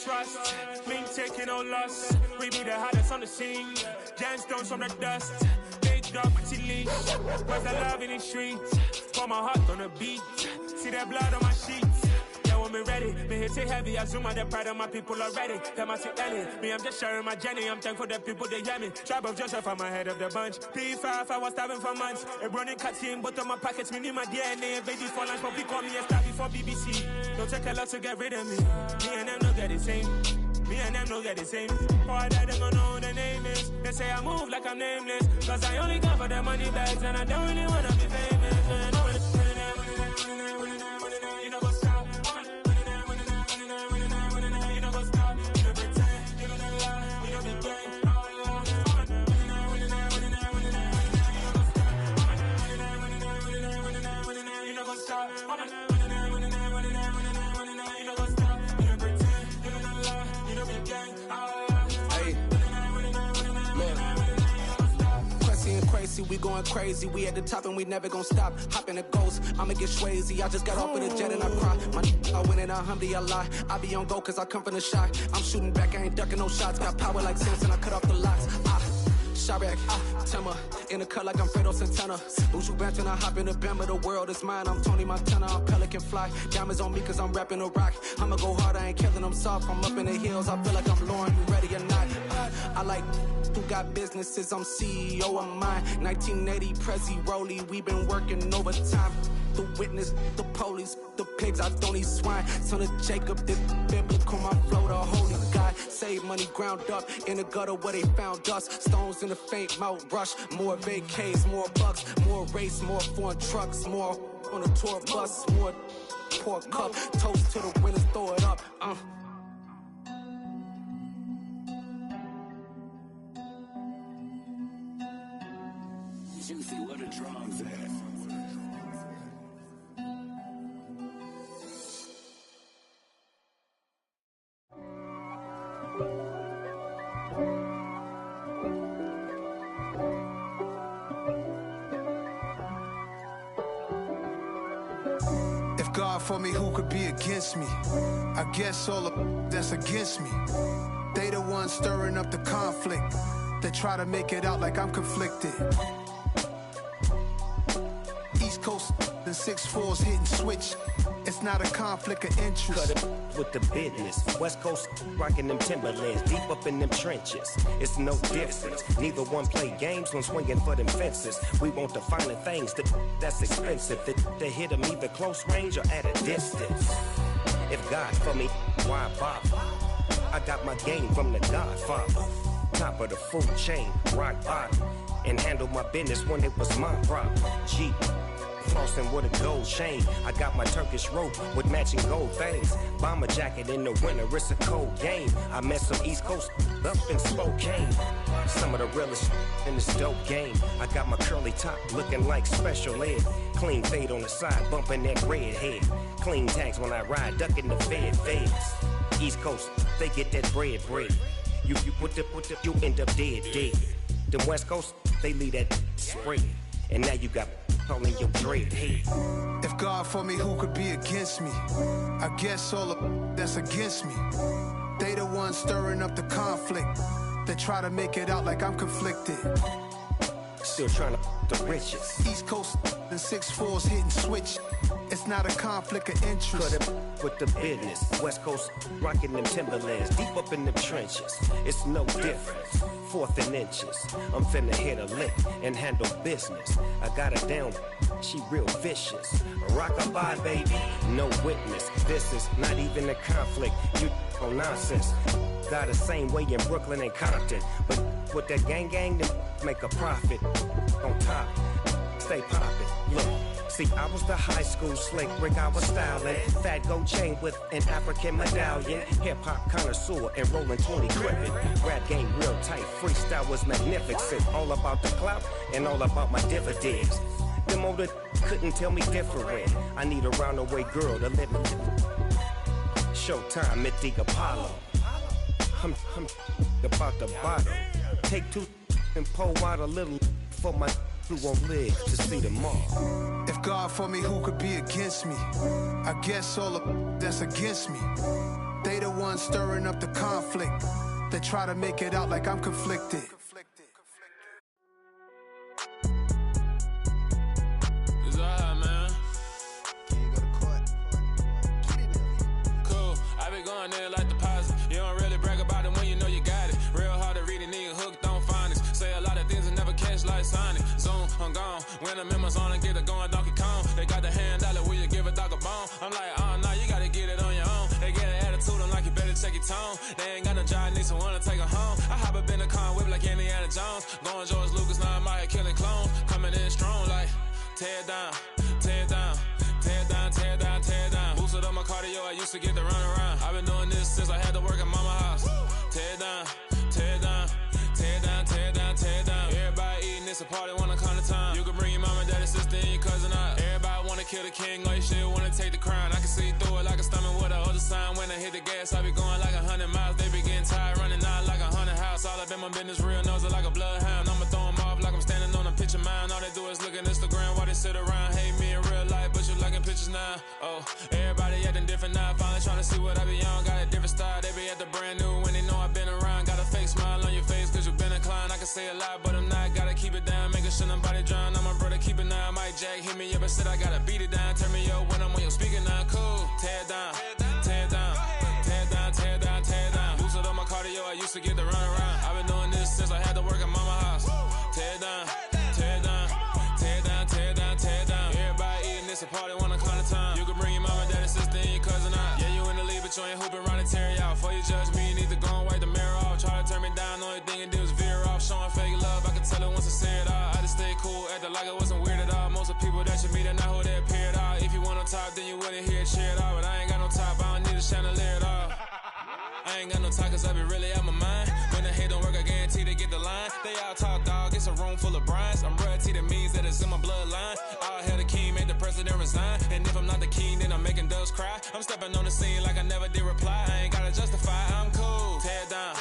Trust, me taking no loss. We be the hottest on the scene. Gemstones from the dust. Big dog, pretty leash. Where's the love in the streets? Pour my heart on the beat. See that blood on my sheets. Yeah, when me ready, me hit it heavy. I zoom out the pride of my people already. Them I see Ellie. Me, I'm just sharing my journey. I'm thankful that people they hear me. Tribe of Joseph, I'm ahead of the bunch. ps5, I was starving for months. A running cuts in, but on my pockets, me need my DNA. Baby for lunch, but we call me a star before BBC. Don't take a lot to get rid of me. Me and them don't get the same. Me and them don't get the same. Oh, I died, they don't know who the name is. They say I move like I'm nameless. Cause I only come for the money bags and I don't really wanna be famous. You know what's up? You know what's up? You don't pretend, you don't lie, you don't be gay. You know what's up? We going crazy, we at the top and we never gonna stop. Hop in a ghost, I'ma get swayzy. I just got off with a jet and I cry. My I win in a Humvee, I lie. I be on go cause I come from the shot. I'm shooting back, I ain't ducking no shots. Got power like Samson, I cut off the locks. Chirac. Timber in the cut like I'm Fredo Santana. Buju Banton, I hop in the Bama. The world is mine. I'm Tony Montana. I'm Pelican Fly. Diamonds on me cause I'm rapping a rock. I'ma go hard. I ain't killing them soft. I'm up in the hills. I feel like I'm Lauren. You ready or not? I like who got businesses. I'm CEO of mine. 1980 Prezi Rolly. We been working overtime. The witness, the police, the pigs, I don't eat swine. Son of Jacob, this biblical, my flow, the holy God. Save money ground up in the gutter where they found us. Stones in the faint Mount Rush. More vacays, more bucks, more race, more foreign trucks, more on a tour bus, more pour cup. Toast to the winners, throw it up. Juicy, what a drums at. If God for me, who could be against me? I guess all of that's against me. They the ones stirring up the conflict. They try to make it out like I'm conflicted. East Coast and 6'4's hitting switch. It's not a conflict of interest. Cut it with the business. West Coast rocking them Timberlands, deep up in them trenches. It's no difference. Neither one play games when swinging for them fences. We want the finer things that's expensive. That hit them either close range or at a distance. If God for me, why bother? I got my game from the Godfather. Top of the food chain, rock bottom. And handle my business when it was my problem. Jeep. Flossing with a gold chain. I got my Turkish rope with matching gold things. Bomber jacket in the winter, it's a cold game. I met some East Coast up in Spokane. Some of the realest in this dope game. I got my curly top looking like special ed. Clean fade on the side, bumping that red head. Clean tags when I ride, ducking the feds. East Coast, they get that bread. You put the, you end up dead. Them West Coast, they leave that spread. And now you got all in your dread head. If God for me, who could be against me? I guess all of that's against me. They the ones stirring up the conflict. They try to make it out like I'm conflicted. Still trying to the riches. East Coast and 6'4's hitting switch. It's not a conflict of interest. Cut it with the business. West Coast rocking them Timberlands, deep up in them trenches. It's no difference. 4th and inches. I'm finna hit a lick and handle business. I got her down, she real vicious. Rockabye, baby, no witness. This is not even a conflict. You on nonsense. Got the same way in Brooklyn and Compton. But with that gang, then make a profit. On top, stay poppin'. Look, see, I was the high school slick Rick, I was styling. Fat gold chain with an African medallion. Hip-hop connoisseur and rolling 20 gripping. Rap game real tight, freestyle was magnificent. All about the clout and all about my dividends. Them older couldn't tell me different. I need a round-the-way girl to live in. Showtime at the Apollo. I'm about the bottle. Take 2 and pour out a little for my who won't live to see tomorrow. If God for me, who could be against me? I guess all of that's against me. They the ones stirring up the conflict. They try to make it out like I'm conflicted. It's alright, man. Cool, I be going there like deposit. You don't really brag about it when you know you got it. Real hard to read a nigga hooked on finance. Say a lot of things and never catch like Sonic. Zoom, I'm gone. When I'm in my zone and get it going Donkey Kong. They got the hand dollar, will you give a dog a bone? I'm like, oh no, you gotta get it on your own. They get an attitude, I'm like, you better check your tone. They ain't got no job, need someone to take her home. I hop up in the car, whip like Indiana Jones. Going George Lucas, now I'm out here killing clones. Coming in strong like, tear it down, tear it down. Tear it down, tear it down, tear it down. Boosted up my cardio, I used to get to run around. I've been doing this since I had to work at mama house. Tear it down, tear it down, tear it down, tear it down, tear it down. Everybody eating, it's a party, wanna come to time. You can bring your mama, daddy, sister, and your cousin out. Everybody wanna kill the king, or you shit wanna take the crown. I can see through it like a stomach with a other sign. When I hit the gas, I be going like 100 miles. They be getting tired, running out like 100 house. All up in my business, real nose it like a bloodhound. I'ma throw 'em off like I'm standing on a picture mound. All they do is look at Instagram while they sit around. Hate me in real life, but you liking pictures now. Oh, everybody acting different now. Finally trying to see what I be on. Got a different style, they be at the brand new when they know I've been around. Got a fake smile on your face cause you been inclined. I can say a lot, but I'm it down, making sure nobody drown. I'm my brother, keep it now. Mike Jack hit me up and said I gotta beat it down. Turn me up when I'm on your speaker now. Cool, tear it down, tear it down, tear it down, tear it down, tear it down. Lose it on my cardio, I used to get the run around. I've been doing this since I had to work at mama house. Tear it down, tear it down, tear it down, tear it down, tear it down. Everybody eating this a party, one o'clock of time. You can bring your mama, daddy, sister, and your cousin out. Yeah, you in the league, but you ain't hooping around and tear you out. Before you judge me, you need to go and wipe the mirror off. Try to turn me down, only thing it did was veer off. Showing fake love, I can tell it once I say it all. I just stay cool, acting like it wasn't weird at all. Most of the people that you meet are not who they appear at all. If you want on top, then you wouldn't hear it cheer it all. But I ain't got no top, I don't need a chandelier at all. I ain't got no talk, cause I be really out my mind. When the hate don't work, I guarantee they get the line. They all talk, dog, it's a room full of brinds. I'm royalty, that means that it's in my bloodline. All hail the king, made the president resign. And if I'm not the king, then I'm making doves cry. I'm stepping on the scene like I never did reply. I ain't gotta justify, I'm cool. Tear it down,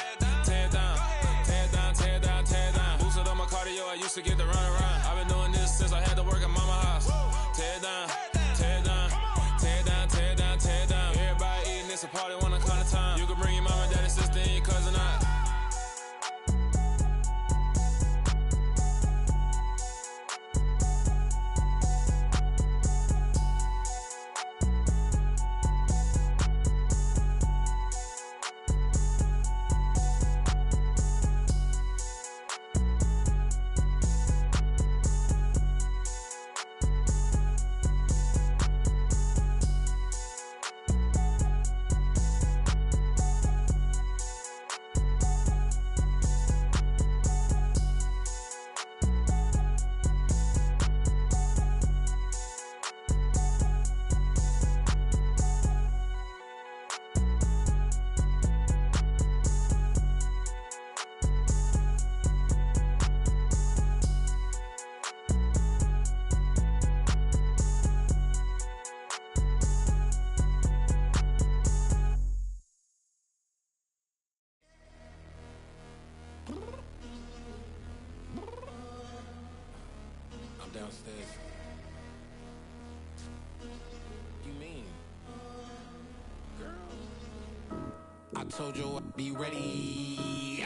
tear it down, tear it down, tear it down, tear it down. Boosted on my cardio, I used to get the run around. I've been doing this since I had to work at mama house. Tear it down, tear it down, tear it down, tear it down, tear it down. Everybody eating this a party, one o'clock of time. You can bring your mama, daddy, sister, and your cousin out. I'm downstairs. You mean? Girl, I told you I'd be ready.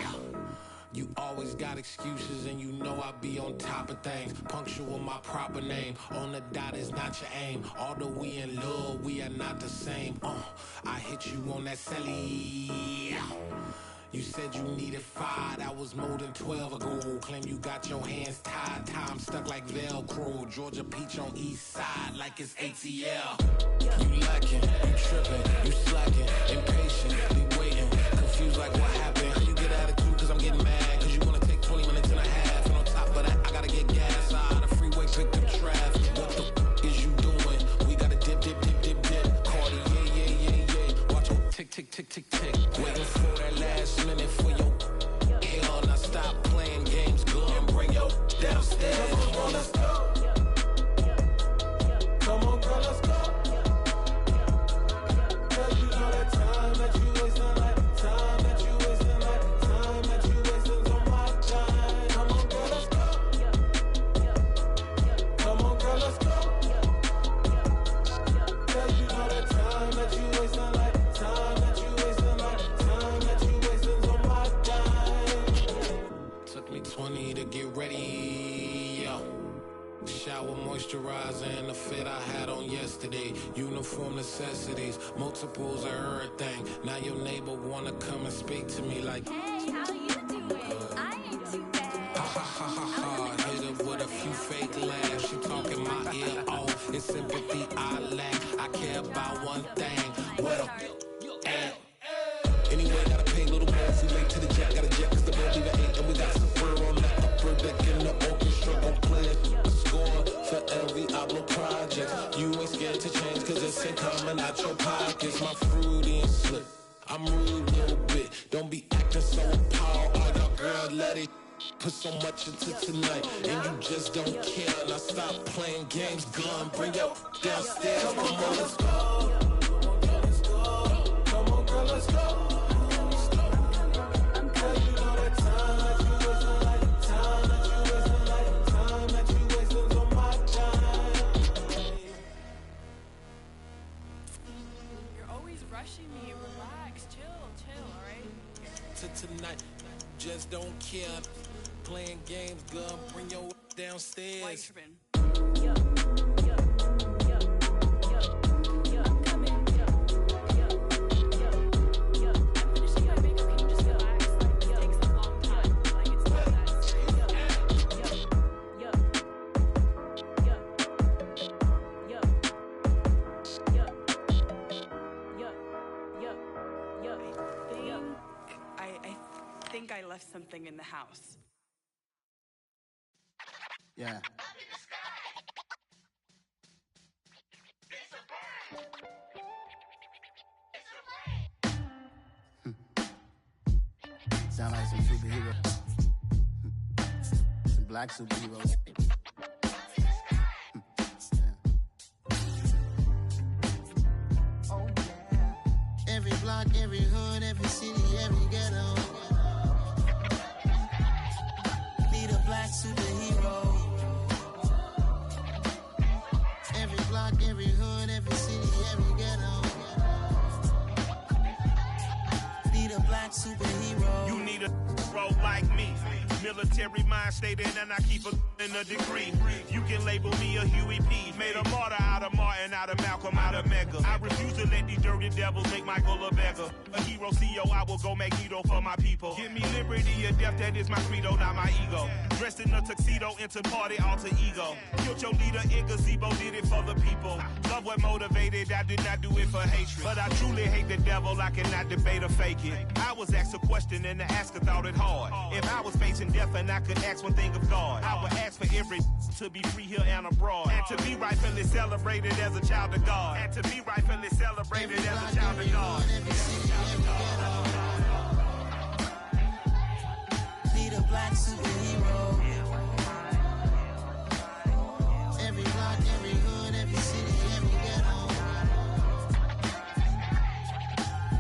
You always got excuses and you know I be on top of things. Punctual my proper name. On the dot is not your aim. Although we in love, we are not the same. I hit you on that celly. You said you needed 5, that was more than 12 ago. Claim you got your hands tied, time stuck like Velcro. Georgia Peach on east side like it's ATL. You lacking, you tripping, you slacking, impatient, waiting, confused like what happened. How you get attitude cause I'm getting mad, cause you wanna take 20 minutes and a half. And on top of that, I gotta get gas out of the freeway, pick up traffic. What the is you doing? We gotta dip, dip, dip, dip, dip. Cardi, yeah. Watch your tick, tick, tick, tick, tick. Waiting for that last minute for your hell. Now stop playing games, go and bring your downstairs. Come on, girl, let's go. Come on, girl, let's go. Cause you know that time that you wasting, like time that you wasting, like time that you wasting's on my time. Come on, girl, let's go. Come on, girl, let's go. Cause you know that time that you wasting, like time that you wasting, like time that you wasting's on my time. Took me 20 to get ready, yo. Shower, moisturizer, and the fit I had on yesterday. Uniform necessities, multiples of everything. Now your neighbor wanna come and speak to me like, hey, how you doing? I ain't too bad. ha ha ha ha. Hit her with a few fake laughs. She talking my ear off. It's sympathy I lack. I care about one thing. What up? And anyway, gotta pay a little more. We late to the jet, got a jet cause the boat leave at 8. And we got some fur on that upper deck in the orchestra. Gon' play a score for every album project. You ain't scared to change cause it's ain't coming out your pockets. My fruity and slick, I'm rude a little bit. Don't be acting so appalled. Oh, your girl, let it put so much into tonight. And you just don't care. Now stop playing games, gun. Bring your downstairs. Come on, let's go. Come on, girl, let's go. Cause you know that time that you wasting, like time that you wasting, like time that you wasting's on my time. You're always rushing. pushing me. Relax, chill, all right? To tonight, just don't care. Playing games, girl, bring your downstairs. Why you tripping? Yo, yo, yo, yo, yo, I'm coming. Yo, yo, yo, yo. I'm finishing my makeup. Can you just relax? Like, it takes a long time. Like, it's not that serious. Yo, yo, yo, yo, yo, yo, yo, yo. I think I left something in the house. Yeah. Sound like some superheroes. Some black superheroes. Oh yeah. Every block, every hood, every city, every ghetto. Need a black superhero. Every block, every hood, every city, every ghetto. Need a black superhero. You need a bro like me. Military mind stated, and I keep in a degree. You can label me a Huey P. Made a martyr out of Martin, out of Malcolm, out of Mega. I refuse to let these dirty devils make Michael a beggar. A hero CEO, I will go Magneto for my people. Give me liberty or death, that is my credo, not my ego. Dressed in a tuxedo, into party alter ego. Killed your leader in gazebo, did it for the people. Love what motivated, I did not do it for hatred. But I truly hate the devil, I cannot debate or fake it. I was asked a question and the asker thought it hard. If I was facing death and I could ask one thing of God, I would ask for every to be free here and abroad. And to be rightfully celebrated as a child of God. And to be rightfully celebrated as a child of God. Need a black superhero. Every block, every hood, every city, every ghetto.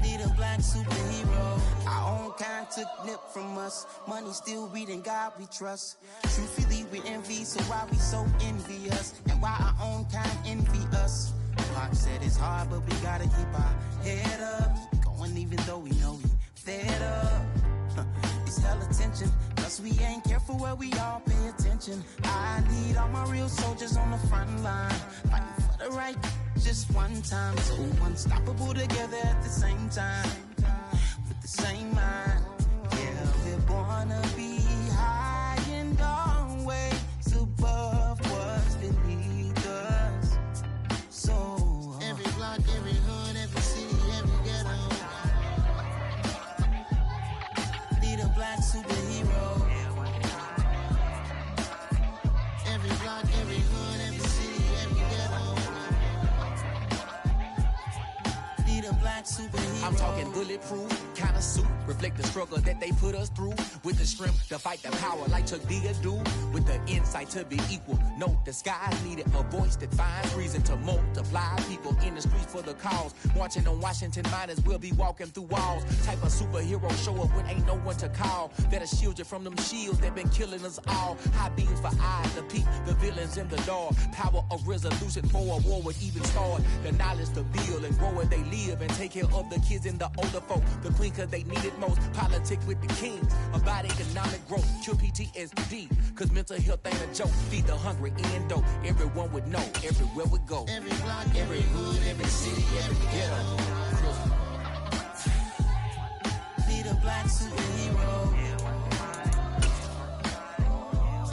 Need a black superhero. Our own kind took nip from us. Money still reading God we trust. Truthfully we envy, so why we so envious? And why our own kind envy us? Pac said it's hard, but we gotta keep our head up. Keep going even though we know we fed up. It's hella tension, cause we ain't careful where we all pay attention. I need all my real soldiers on the front line, fighting for the right just one time. So unstoppable together at the same time, with the same mind. Yeah, we're born to be high and always above what's beneath us. So every block, every hood, every city, every ghetto. Need a black superhero. Every block, every hood, every city, every ghetto. Need a black superhero. I'm talking bulletproof kind of suit, reflect the struggle that they put us through. With the strength to fight the power like Chuck D do. With the insight to be equal. No disguise needed, a voice that finds reason to multiply. People in the streets for the cause. Marching on Washington, might as well be walking through walls. Type of superhero show up when ain't no one to call. That'll shield you from them shields that been killing us all. High beams for eyes to peep the villains in the dark. Power of resolution for a war would even start. The knowledge to build and grow where they live and take care of the kids and the older folk. The queen cause they need it most. Politic with the kings. About economic growth. Cure PTSD. Cause mental health ain't a joke. Feed the hungry and dope. Everyone would know. Everywhere we go. Every block, every hood, every city, every ghetto. Need a black superhero.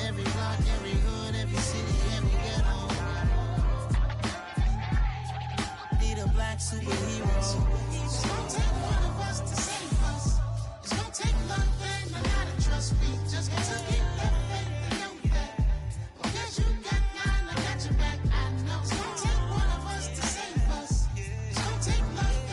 Every block, every hood, every city, every ghetto. Need a black superhero. It's gonna take one of us to save us. It's gonna take love and a lot of trust. We just got to keep that faith and know that. Because you got mine, I got your back, I know. It's gonna take one of us to save us. It's gonna take love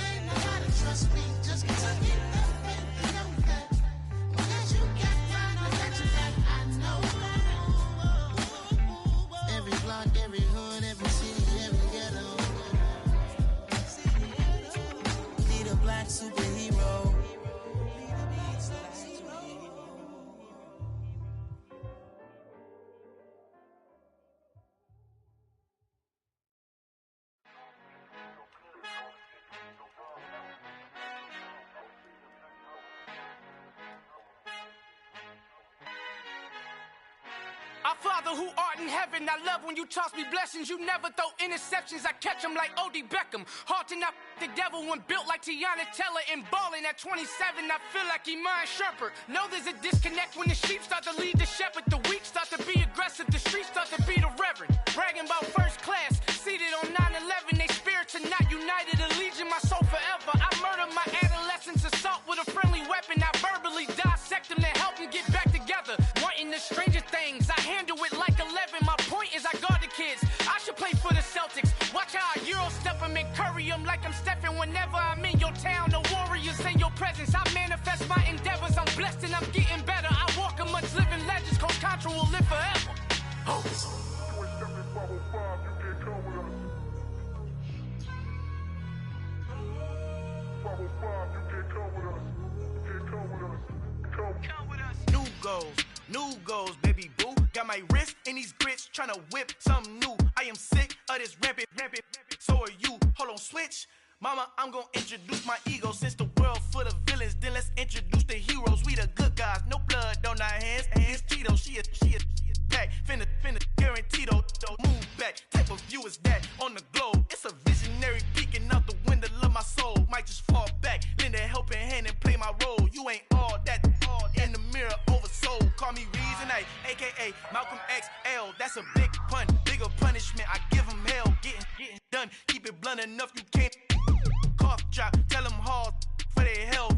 Father who art in heaven, I love when you toss me blessings. You never throw interceptions, I catch them like O.D. Beckham. Hard to not the devil when built like Tiana Teller and balling at 27. I feel like Iman Shumpert. Know there's a disconnect when the sheep start to lead the shepherd. The weak start to be aggressive, the streets start to be the reverend. Bragging about first class, seated on 9/11. They spirits are not united, a legion, my soul forever. I murder my adolescence, assault with a friendly weapon. I verbally dissect them to help them get back together. Wanting the stranger things, I handle it like 11. My point is I guard the kids. I should play for the Celtics. Watch how I Euro step them and curry them like I'm Stephen. Whenever I'm in your town, the warriors in your presence. I manifest my endeavors. I'm blessed and I'm getting better. I walk amongst living legends. Coach Contra will live forever. New goals, baby boo. Got my wrist in these grits, tryna whip something new. I am sick of this rampant. So are you. Hold on, switch. Mama, I'm gonna introduce my ego. Since the world full of villains, then let's introduce the heroes. We the good guys, no blood on our hands. Hands Tito, she a back. Finna guaranteed move back. Type of view is that on the globe? It's a visionary peeking out the window of my soul. Might just fall back, lend a helping hand and play my role. You ain't all that. In the mirror, oversold. Call me Reason A, aka Malcolm XL. That's a big pun, bigger punishment. I give him hell, getting done. Keep it blunt enough, you can't cough drop. Tell them hard for their health.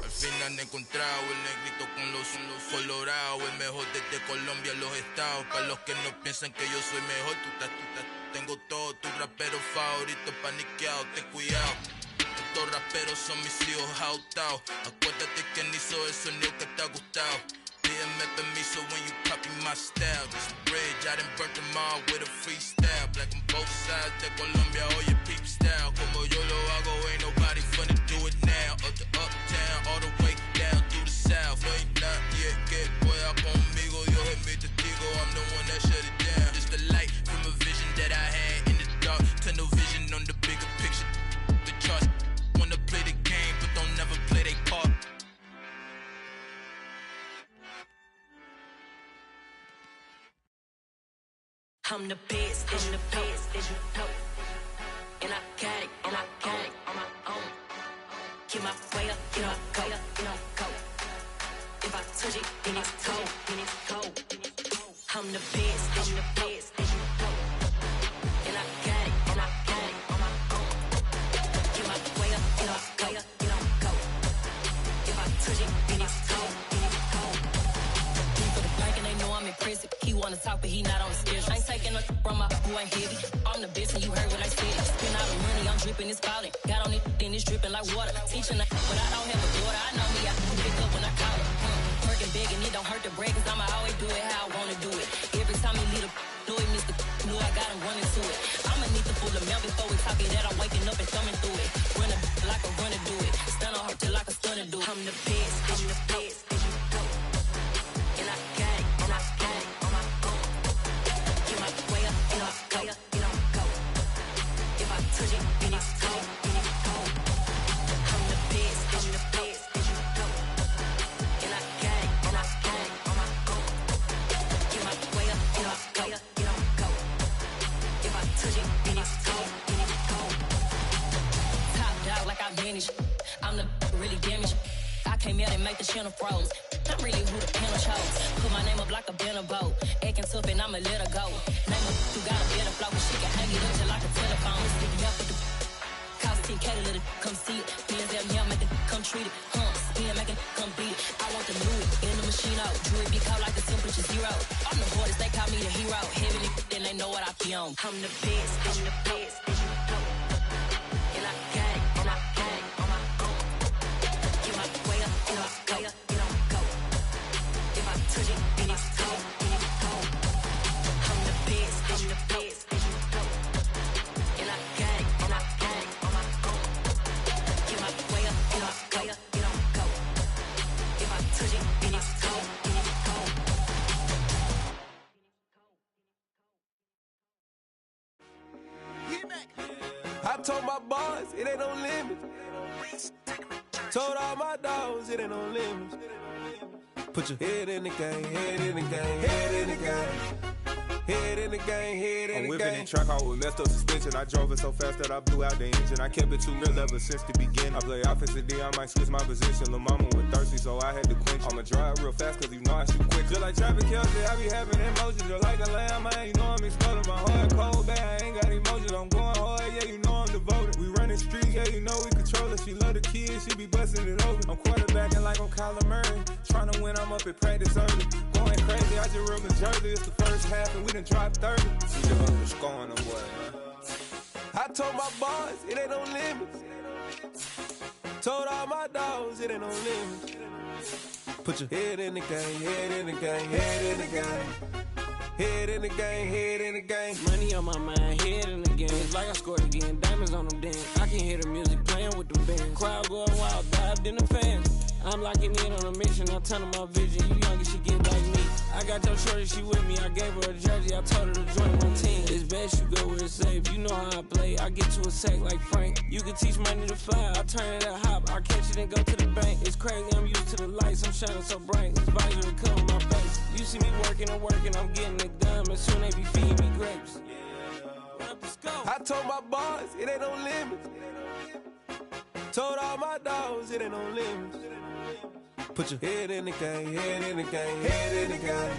Al fin han encontrado el negrito con los colorados, el mejor desde Colombia a los estados. Para los que no piensan que yo soy mejor, tengo todo, tus raperos favoritos paniqueados, ten cuidado. Estos raperos son mis hijos adoptados. Acuérdate quién hizo el sonido que te ha gustado. Pídeme permiso when you copy my style. This bridge, I done burnt them all with a freestyle. Black on both sides de Colombia, oye peep style. Como yo lo hago, ain't nobody finna do it now. Up to uptown, all the way down through the south. Ain't nadie que pueda conmigo, Dios es mi testigo. I'm the one that shut it down. Just the light from a vision that I had in the dark. Tunnel vision on the bigger picture. The charts wanna play the game, but don't never play their part. I'm the best, and the best, and you know. And I got it, and I got it on my own. Get my way up, get my go, go. If I touch it, then it's cold, I'm the best, and the best, and you know. And I got it, and I got it on my own. Get my way up, get my go. If I touch it, then it's cold, for the bank and they know I'm in prison. He wanna talk, but he not on the schedule. I ain't taking no from my who ain't heavy. I'm the best and you heard what I said. Spend all the money, I'm dripping, it's falling. Got on it, then it's dripping like water. Teaching but I don't have a daughter. I know me, I can pick up when I call her. Working big and it don't hurt to break, cause I'ma always do it how I wanna do it. Every time he lead a do it, Mr. Knew I got him running to it. I'ma need to pull the mail before we talk it that I'm waking up and thumbing through it. Run like a runner do it. Stun on her till like a stunner do it. I'm the best, I'm the best, and you know. And I got it, and I got it on my own. Get my way up, and I go. If I touch it, then it's cold, I'm the best, and you know. And I got it, and I got it on my own. Get my way up, and I go. If I touch it, then it's cold, Top dog like I manage. I'm the really damaged. I came out and make the channel froze. I'm really who the panel chose. Put my name up like a banner boat. Acting tough and I'ma let her go. Name her who got a better flow, but she can hang it up just like a telephone. Sticky up with the cost 10K to let it come see it. Hands down here, make it come treat it. Spin, make it come beat it. I want the new in the machine out. Jewelry be caught like the temperature zero. I'm the hardest, they call me the hero. Heaven then they know what I be on. I'm the best, I'm the best, and you know. And I got it, and I got it on my own. Get my way up, and I go. If I touch it, then it's cold, I'm the best, I'm the best, and you know. And I got it, and I got it on my own. Get my way up, and I go. If I touch it, then it's cold, I told my boys it ain't no limit. Told all my dogs it ain't no limits. Put your head in the game, head in the game, head in the game. Head in the game, head in the game. I'm whipping the track out with messed up suspension. I drove it so fast that I blew out the engine. I kept it too real ever since the beginning. I play offensive D, I might switch my position. Lil' mama was thirsty, so I had to quench. I'ma drive real fast, cause you know I shoot quick. Just like Travis Kelce, I be having emotions. Just like a lamb, man, you know I'm exploding. My heart cold, bad, I ain't got emotions. I'm going hard, yeah, you know I'm devoted. We running streets, yeah, you know we control it. She love the kids, she be busting it over. I'm quarterbacking like I'm Kyler Murray. Trying to win, I'm up at practice early. Going crazy, I just rub a jersey. It's the first half and we done dropped 30. See the underscoring them, boy, man. I told my boys it ain't no limits. Told all my dogs it ain't no limits. Put your head in the game, head in the game, head in the game. Head in the game, head in the game. Money on my mind, head in the game. It's like I scored again, diamonds on them dance. I can hear the music playing with the bands. Crowd going wild, dived in the fans. I'm locking in on a mission, I'm turning my vision. You young and she get like me. I got your shorty, she with me. I gave her a jersey, I told her to join my team. It's best you go where it's safe. You know how I play, I get to a sack like Frank. You can teach money to fly, I turn it at hop. I catch it and go to the bank. It's crazy, I'm used to the lights, I'm shining so bright. This visor will cover my face. You see me working and working, I'm getting it done. And soon they be feeding me grapes. I told my boys it ain't no limits. Told all my dogs it ain't no limits. Put your head in the game, head in the game, head in the game.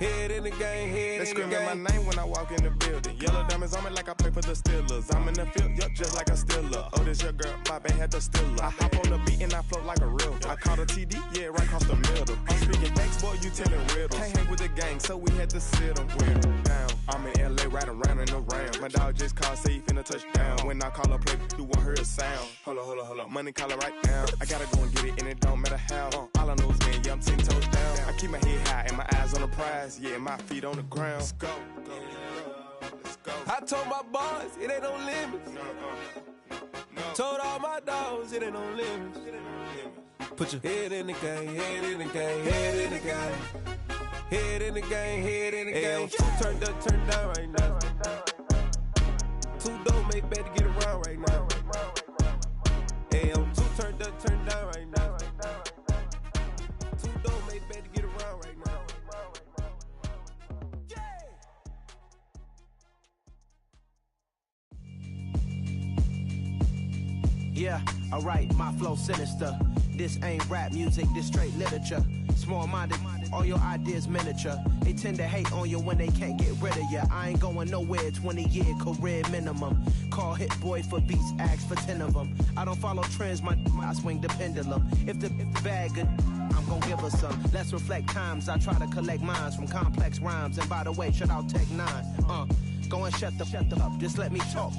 Head in the game, head in the game. They screaming my name when I walk in the building. Yellow diamonds on me like I play for the Steelers. I'm in the field, yup, just like a Steeler. Oh, this your girl, my band had the Steeler. I hop on the beat and I float like a real. I caught a TD, yeah, right across the middle. I'm speaking thanks, boy, you telling riddles. Can't hang with the gang, so we had to sit them down. I'm in LA, riding around in the round. My dog just called, say he finna touch down. When I call a play, you won't hear a sound. Hold on, money caller right now. I gotta go and get it, and it don't matter how. All I know is, man, yeah, I'm 10 toes down. I keep my head high and my eyes on the prize. Yeah, my feet on the ground. Let's go. Let's go. I told my boys it ain't no limits. Told all my dogs it ain't no limits. Put your head in the game, head in the game, head in the game. Head in the game, head in the game. Turned up, turned down right now. Two dope make better get around right now. Hey, I'm two turned up, turned down right now. Two dope make better get around right now. Yeah, alright, my flow sinister. This ain't rap music, this straight literature. Small-minded, all your ideas miniature. They tend to hate on you when they can't get rid of you. I ain't going nowhere, 20-year career minimum. Call Hit Boy for beats, ask for 10 of them. I don't follow trends, I swing the pendulum. If the bag good, I'm gon' give her some. Let's reflect times, I try to collect minds from complex rhymes. And by the way, shout out Tech 9. Go and shut the up, just let me talk.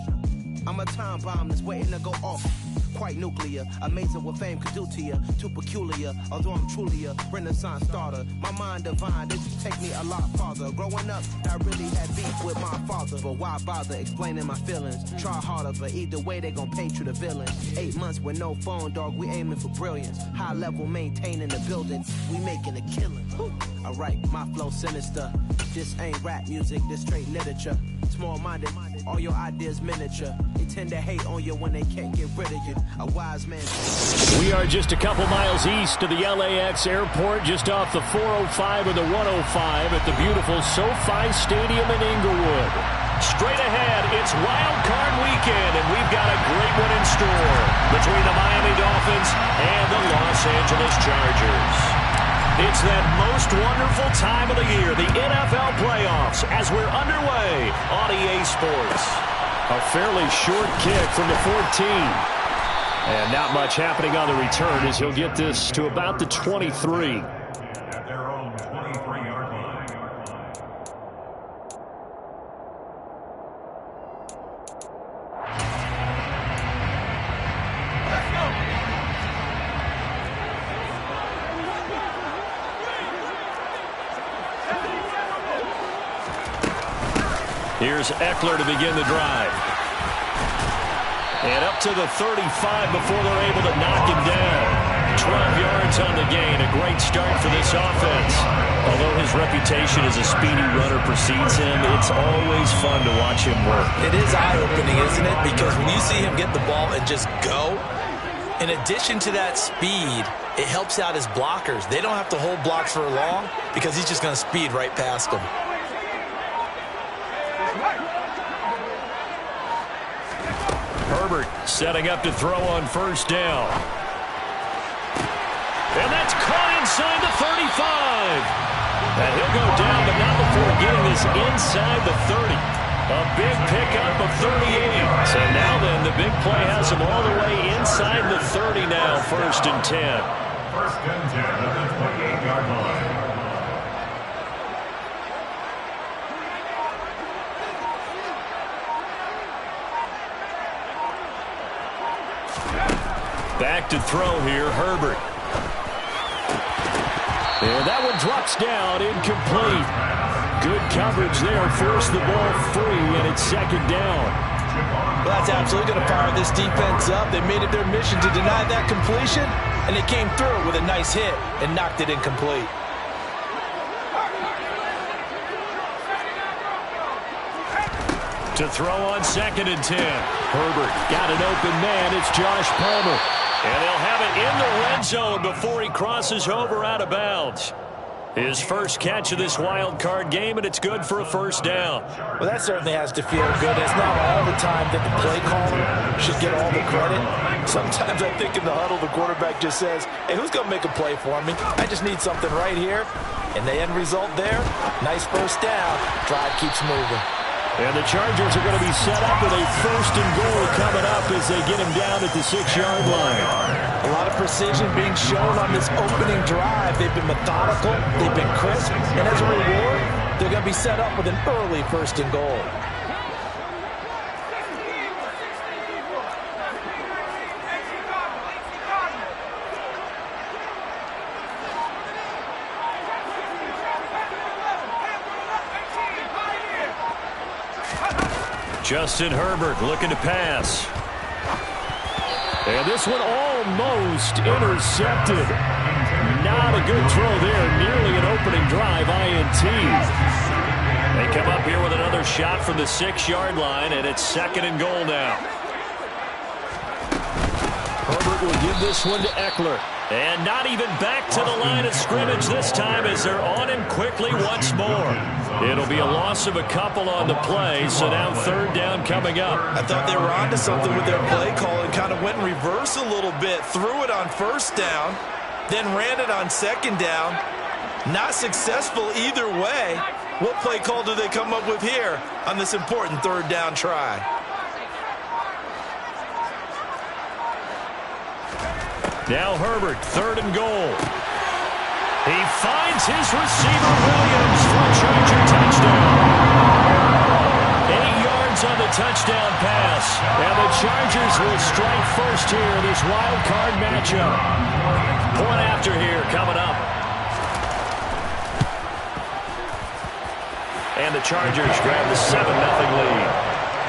I'm a time bomb that's waiting to go off. Quite nuclear, amazing what fame could do to you. Too peculiar, although I'm truly a renaissance starter. My mind divine, this take me a lot farther. Growing up, I really had beef with my father. But why bother explaining my feelings? Try harder, but either way they gon' paint you the villain. 8 months with no phone, dog, we aiming for brilliance. High level maintaining the building, we making a killing. Alright, my flow sinister. This ain't rap music, this straight literature. Small-minded, all your ideas miniature. They tend to hate on you when they can't get rid of you. A wise man. We are just a couple miles east of the LAX airport, just off the 405 or the 105 at the beautiful SoFi Stadium in Inglewood. Straight ahead, it's Wild Card Weekend, and we've got a great one in store between the Miami Dolphins and the Los Angeles Chargers. It's that most wonderful time of the year, the NFL playoffs, as we're underway on EA Sports. A fairly short kick from the 14. And not much happening on the return as he'll get this to about the 23. At their own 23-yard line. Let's go! Here's Eckler to begin the drive. And up to the 35 before they're able to knock him down. 12 yards on the gain. A great start for this offense. Although his reputation as a speedy runner precedes him, it's always fun to watch him work. It is eye-opening, isn't it? Because when you see him get the ball and just go, In addition to that speed, it helps out his blockers. They don't have to hold blocks for long because he's just going to speed right past them. Herbert setting up to throw on first down. And that's caught inside the 35. And he'll go down, but not before getting this inside the 30. A big pickup of 38. So now then, the big play has him all the way inside the 30 now, 1st and 10. 1st and 10 at the 28-yard line. Back to throw here, Herbert. And that one drops down, incomplete. Good coverage there, forced the ball free, and it's 2nd down. Well, that's absolutely going to fire this defense up. They made it their mission to deny that completion, and they came through with a nice hit and knocked it incomplete. To throw on 2nd and 10. Herbert got an open man. It's Josh Palmer. And they'll have it in the red zone before he crosses over out of bounds. His first catch of this wild card game, and it's good for a 1st down. Well, that certainly has to feel good. It's not all the time that the play caller should get all the credit. Sometimes I think in the huddle, the quarterback just says, hey, who's going to make a play for me? I just need something right here. And the end result there, nice 1st down. Drive keeps moving. And the Chargers are going to be set up with a 1st and goal coming up as they get him down at the 6-yard line. A lot of precision being shown on this opening drive. They've been methodical, they've been crisp, and as a reward, they're going to be set up with an early 1st and goal. Justin Herbert looking to pass. And this one almost intercepted. Not a good throw there. Nearly an opening drive, INT. They come up here with another shot from the 6-yard line, and it's 2nd and goal now. Herbert will give this one to Eckler. And not even back to the line of scrimmage this time as they're on him quickly once more. It'll be a loss of a couple on the play, so now 3rd down coming up. I thought they were onto something with their play call and kind of went in reverse a little bit. Threw it on 1st down, then ran it on 2nd down. Not successful either way. What play call do they come up with here on this important 3rd down try? Now Herbert, 3rd and goal. He finds his receiver, Williams, for a Charger touchdown. 8 yards on the touchdown pass. And the Chargers will strike first here in this wild card matchup. Point after here coming up. And the Chargers grab the 7-0 lead.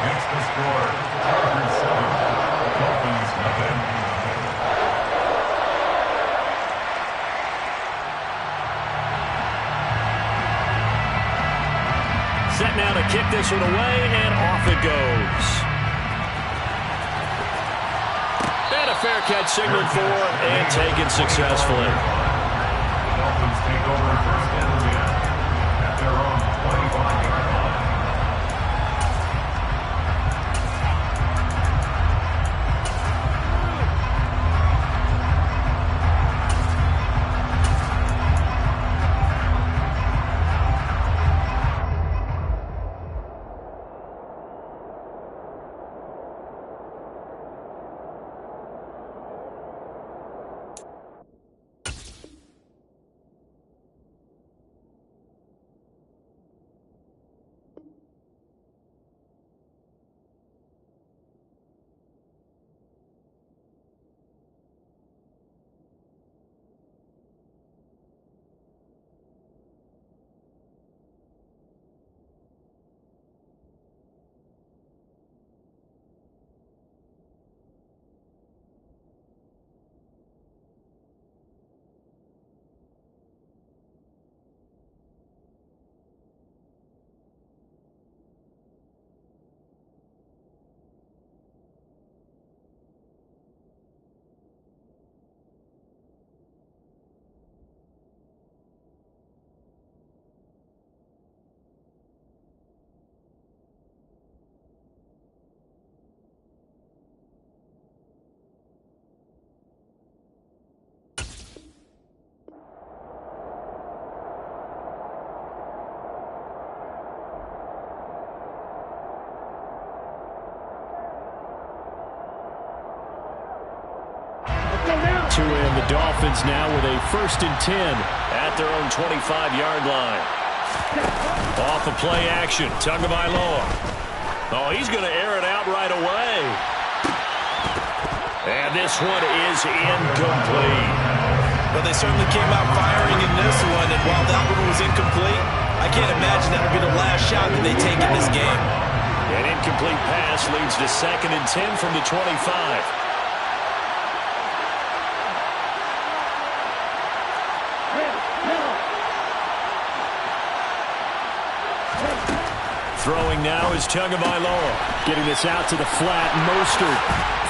Against the score, Chargers 7, Dolphins nothing. Set now to kick this one away, and off it goes. And a fair catch signaled for and taken successfully. The Dolphins take over 1st and 10 at their own 25-yard line. to him. The Dolphins now with a 1st and 10 at their own 25-yard line. Off of play action, Tagovailoa. Oh, he's going to air it out right away. And this one is incomplete. But they certainly came out firing in this one, and while that one was incomplete, I can't imagine that would be the last shot that they take in this game. An incomplete pass leads to 2nd and 10 from the 25. Throwing now is Tagovailoa. Getting this out to the flat. Mostert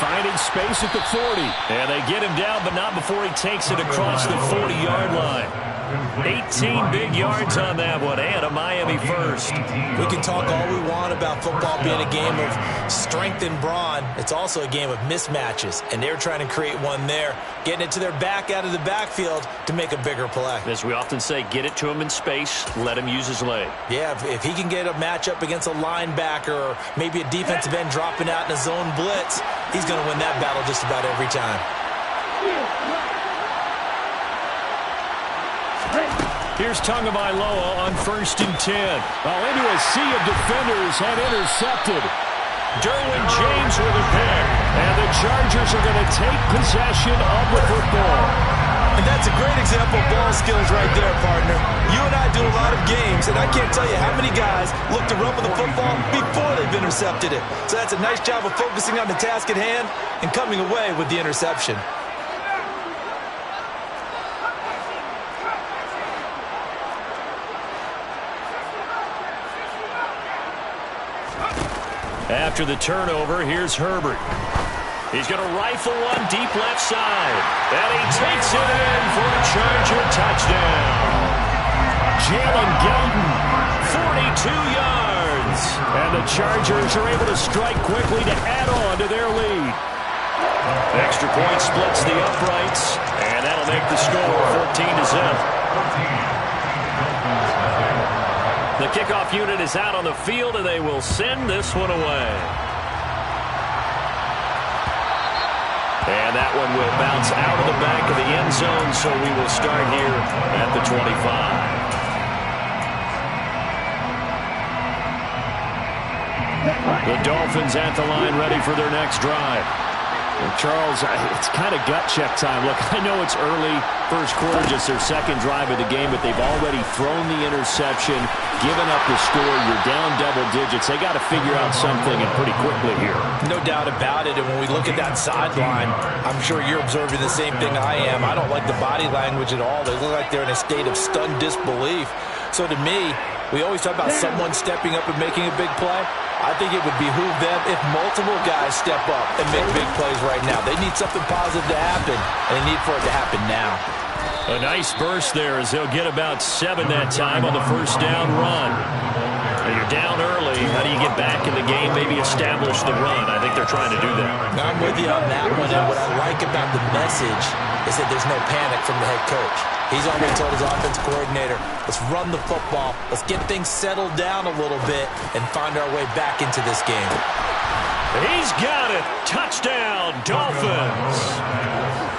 finding space at the 40. And they get him down, but not before he takes it across the 40-yard line. 18 big yards on that one, and a Miami first. We can talk all we want about football being a game of strength and brawn. It's also a game of mismatches, and they're trying to create one there, getting it to their back out of the backfield to make a bigger play. As we often say, get it to him in space, let him use his leg. Yeah, if he can get a matchup against a linebacker or maybe a defensive end dropping out in a zone blitz, he's going to win that battle just about every time. Here's Tagovailoa on 1st and 10. Oh, into a sea of defenders and intercepted. Derwin James with a pick. And the Chargers are going to take possession of the football. And that's a great example of ball skills right there, partner. You and I do a lot of games, and I can't tell you how many guys look to run with the football before they've intercepted it. So that's a nice job of focusing on the task at hand and coming away with the interception. After the turnover, here's Herbert. He's going to rifle one deep left side. And he takes it in for a Charger touchdown. Jalen Guyton, 42 yards. And the Chargers are able to strike quickly to add on to their lead. Extra point splits the uprights. And that'll make the score 14-0. The kickoff unit is out on the field, and they will send this one away. And that one will bounce out of the back of the end zone, so we will start here at the 25. The Dolphins at the line, ready for their next drive. And Charles, it's kind of gut check time. Look, I know it's early, first quarter, just their second drive of the game, but they've already thrown the interception, given up the score. You're down double digits. They got to figure out something, and pretty quickly here. No doubt about it. And when we look at that sideline, I'm sure you're observing the same thing I am. I don't like the body language at all. They look like they're in a state of stunned disbelief. So to me, we always talk about someone stepping up and making a big play. I think it would behoove them if multiple guys step up and make big plays right now. They need something positive to happen, and they need for it to happen now. A nice burst there as they'll get about 7 that time on the first down run. And you're down early. How do you get back in the game, maybe establish the run? I think they're trying to do that. I'm with you on that one, and what I like about the message is that there's no panic from the head coach. He's already told his offensive coordinator, let's run the football, let's get things settled down a little bit and find our way back into this game. He's got it. Touchdown, Dolphins.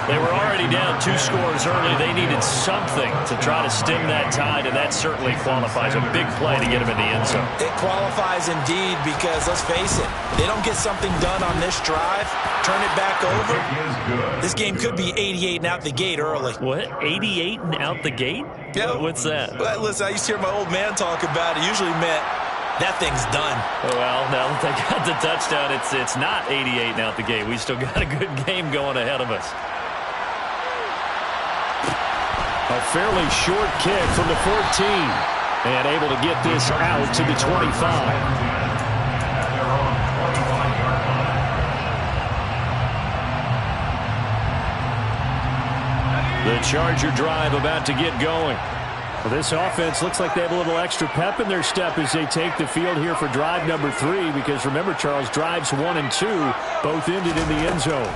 They were already down 2 scores early. They needed something to try to stem that tide, and that certainly qualifies. A big play to get him in the end zone. It qualifies indeed because, let's face it, they don't get something done on this drive, turn it back over, this game could be 88 and out the gate early. What? 88 and out the gate? Yeah. What's that? Well, listen, I used to hear my old man talk about it. Usually meant that thing's done. Well, now that they got the touchdown, it's not 88 and out the gate. We still got a good game going ahead of us. A fairly short kick from the 14. And able to get this out to the 25. The Charger drive about to get going. Well, this offense looks like they have a little extra pep in their step as they take the field here for drive number 3. Because remember, Charles, drives 1 and 2 both ended in the end zone.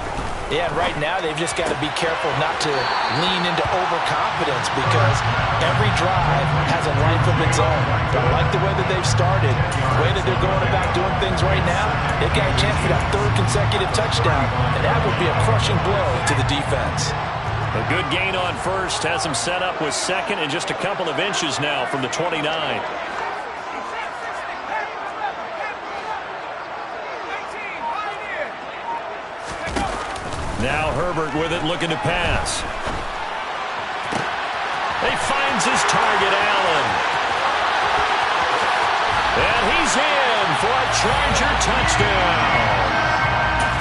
Yeah, right now they've just got to be careful not to lean into overconfidence because every drive has a life of its own. But I like the way that they've started, the way that they're going about doing things right now. They've got a chance for that 3rd consecutive touchdown, and that would be a crushing blow to the defense. A good gain on first has him set up with second and just a couple of inches now from the 29. Now Herbert with it, looking to pass. He finds his target, Allen. And he's in for a Charger touchdown.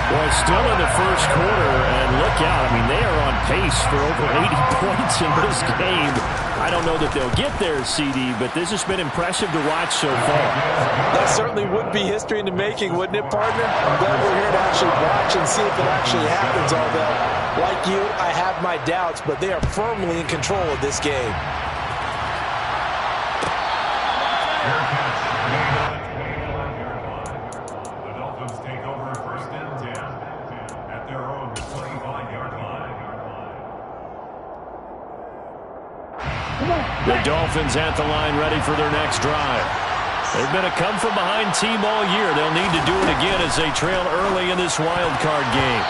Well, still in the first quarter, and look out. I mean, they are on pace for over 80 points in this game. I don't know that they'll get there, CD, but this has been impressive to watch so far. That certainly would be history in the making, wouldn't it, partner? I'm glad we're here to actually watch and see if it actually happens, although, like you, I have my doubts, but they are firmly in control of this game. The Dolphins at the line ready for their next drive. They've been a come-from-behind team all year. They'll need to do it again as they trail early in this wild card game.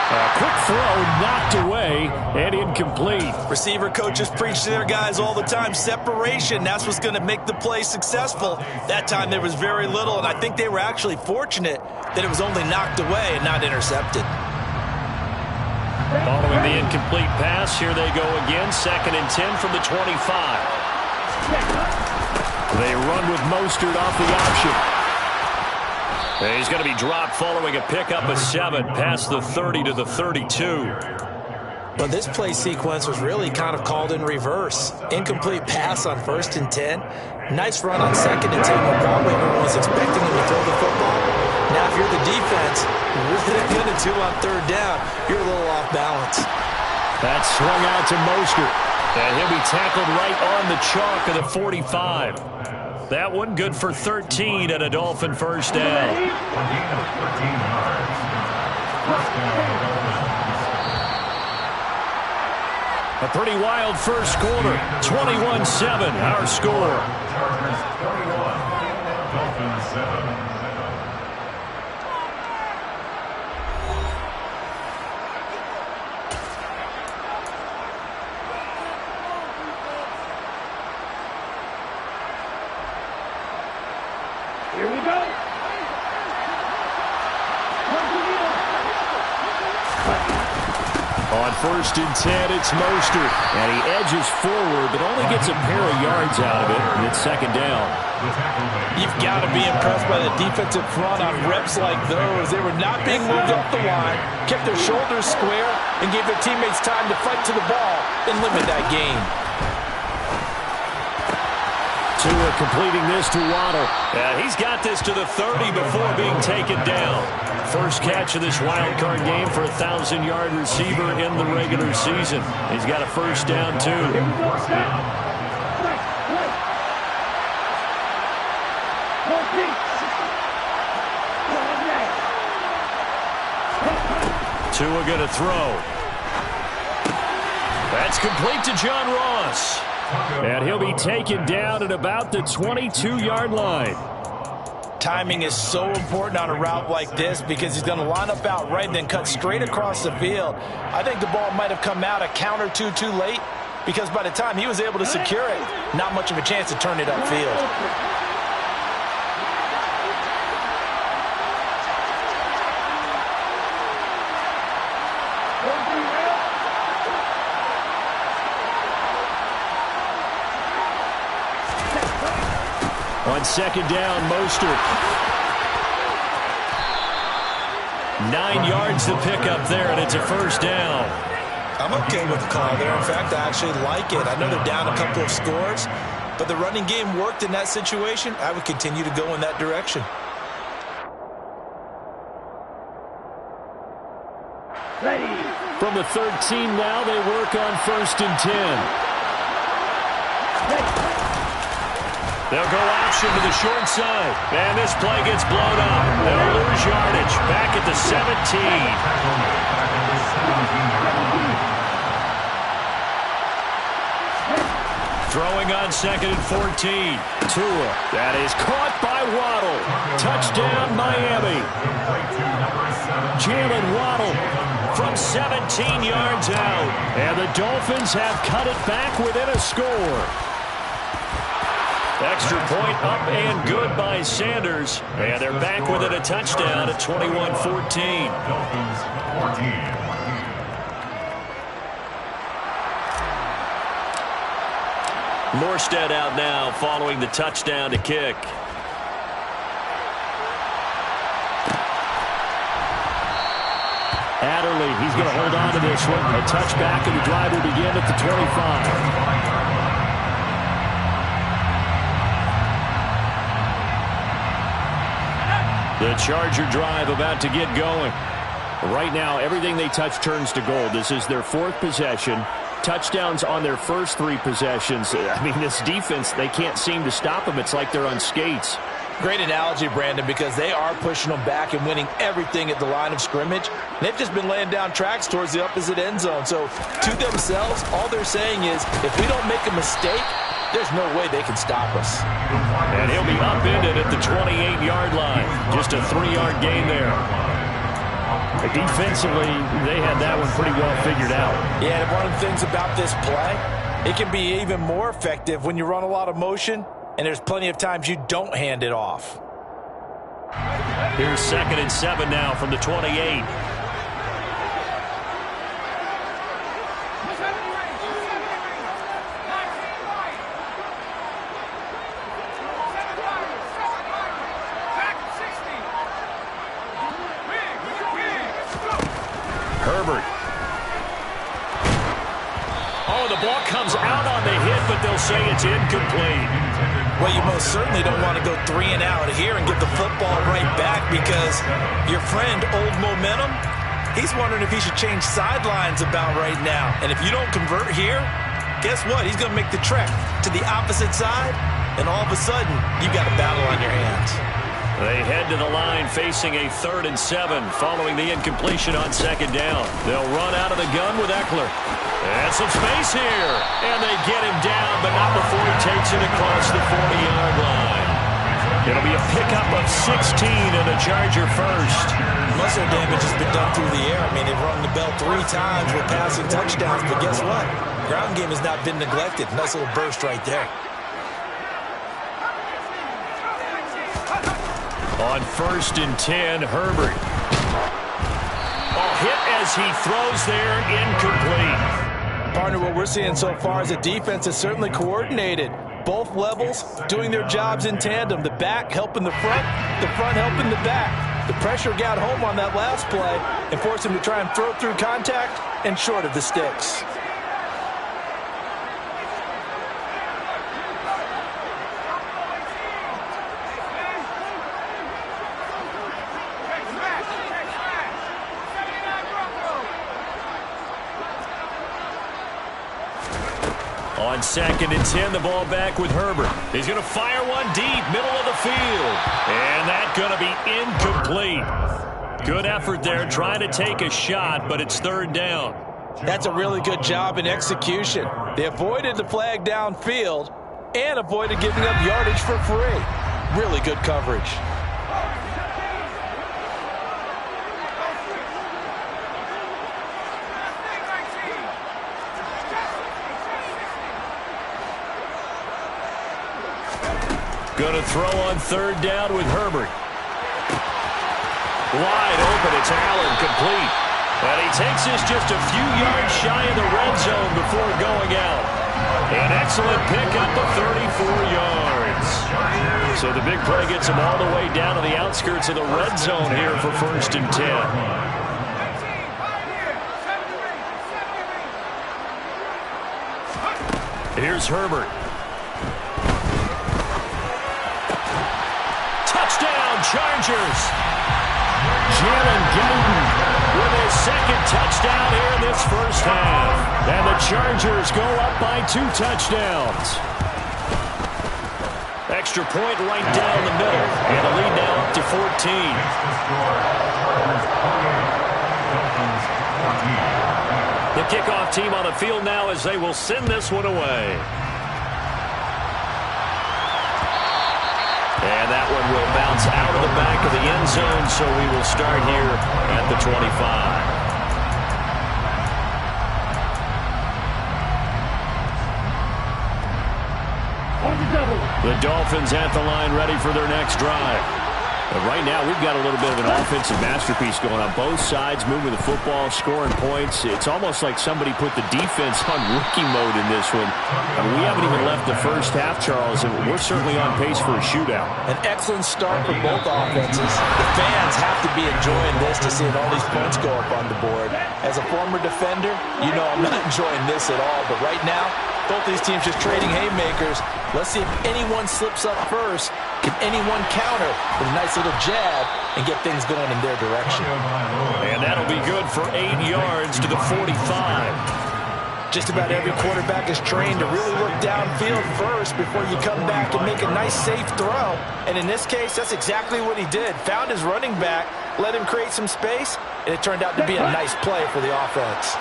A quick throw knocked away and incomplete. Receiver coaches preach to their guys all the time. Separation, that's what's going to make the play successful. That time there was very little, and I think they were actually fortunate that it was only knocked away and not intercepted. Following the incomplete pass, here they go again. 2nd and 10 from the 25. They run with Mostert off the option. He's going to be dropped following a pickup of 7 past the 30 to the 32. Well, this play sequence was really kind of called in reverse. Incomplete pass on 1st and 10. Nice run on 2nd and 10 when probably everyone was expecting him to throw the football. Now, if you're the defense, what are they going to do on 3rd down? You're a little off balance. That's swung out to Mostert. And he'll be tackled right on the chalk of the 45. That one good for 13 and a Dolphin first down. A pretty wild first quarter. 21-7, our score. Dolphins 7. Here we go. On 1st and 10, it's Mostert. And he edges forward, but only gets a pair of yards out of it, and it's 2nd down. You've got to be impressed by the defensive front on reps like those. They were not being moved off the line, kept their shoulders square, and gave their teammates time to fight to the ball and limit that game. Tua completing this to Waddle. He's got this to the 30 before being taken down. First catch of this wild card game for a 1,000-yard receiver in the regular season. He's got a first down, too. Tua going to throw. That's complete to John Ross. And he'll be taken down at about the 22-yard line. Timing is so important on a route like this because he's going to line up out right and then cut straight across the field. I think the ball might have come out a count or two too late because by the time he was able to secure it, not much of a chance to turn it upfield. On 2nd down, Mostert. 9 yards to pick up there, and it's a first down. I'm okay with the call there. In fact, I actually like it. I know they're down a couple of scores, but the running game worked in that situation. I would continue to go in that direction. Ready. From the 13 now, they work on 1st and 10. They'll go option to the short side. And this play gets blown up. They'll lose yardage. Back at the 17. Throwing on 2nd and 14. Tua. That is caught by Waddle. Touchdown, Miami. Jalen Waddle from from 17 yards out. And the Dolphins have cut it back within a score. Extra point up and good by Sanders. And they're back within a touchdown at 21-14. Dolphins 14. Morstead out now following the touchdown to kick. Adderley, he's going to hold on to this one. A touchback, and the drive will begin at the 25. The Charger drive about to get going. Right now, everything they touch turns to gold. This is their fourth possession. Touchdowns on their first three possessions. I mean, this defense, they can't seem to stop them. It's like they're on skates. Great analogy, Brandon, because they are pushing them back and winning everything at the line of scrimmage. They've just been laying down tracks towards the opposite end zone. So to themselves, all they're saying is, if we don't make a mistake, there's no way they can stop us. And he'll be upended at the 28-yard line. Just a 3-yard gain there. Defensively, they had that one pretty well figured out. Yeah, and one of the things about this play, it can be even more effective when you run a lot of motion, and there's plenty of times you don't hand it off. Here's 2nd and 7 now from the 28. Herbert. Oh, the ball comes out on the hit, but they'll say it's incomplete. Well, you most certainly don't want to go 3 and out here and get the football right back, because your friend, Old Momentum, he's wondering if he should change sidelines about right now. And if you don't convert here, guess what? He's going to make the trek to the opposite side, and all of a sudden, you've got a battle on your hands. They head to the line facing a 3rd and 7 following the incompletion on 2nd down. They'll run out of the gun with Eckler. And some space here. And they get him down, but not before he takes it across the 40-yard line. It'll be a pickup of 16 and a Charger first. Muscle damage has been done through the air. I mean, they've rung the bell 3 times with passing touchdowns, but guess what? Ground game has not been neglected. Nice little burst right there. On 1st and 10, Herbert. Hit as he throws there, incomplete. Partner, what we're seeing so far is the defense is certainly coordinated. Both levels doing their jobs in tandem. The back helping the front helping the back. The pressure got home on that last play and forced him to try and throw through contact and short of the sticks. On 2nd and 10, the ball back with Herbert. He's going to fire one deep, middle of the field. And that's going to be incomplete. Good effort there, trying to take a shot, but it's 3rd down. That's a really good job in execution. They avoided the flag downfield and avoided giving up yardage for free. Really good coverage. Going to throw on 3rd down with Herbert. Wide open, it's Allen, complete. And he takes this just a few yards shy of the red zone before going out. An excellent pickup of 34 yards. So the big play gets him all the way down to the outskirts of the red zone here for 1st and 10. Here's Herbert. Chargers. Jalen Guyton with his 2nd touchdown here in this first half. And the Chargers go up by 2 touchdowns. Extra point right down the middle. And a lead now up to 14. The kickoff team on the field now as they will send this one away. And that one will bounce out of the back of the end zone, so we will start here at the 25. The Dolphins at the line ready for their next drive. But right now, we've got a little bit of an offensive masterpiece going on. Both sides moving the football, scoring points. It's almost like somebody put the defense on rookie mode in this one. We haven't even left the first half, Charles, and we're certainly on pace for a shootout. An excellent start for both offenses. The fans have to be enjoying this to see all these points go up on the board. As a former defender, you know I'm not enjoying this at all. But right now, both these teams just trading haymakers. Let's see if anyone slips up first. Can anyone counter with a nice little jab and get things going in their direction? And that'll be good for 8 yards to the 45. Just about every quarterback is trained to really look downfield first before you come back and make a nice, safe throw. And in this case, that's exactly what he did. Found his running back, let him create some space, and it turned out to be a nice play for the offense.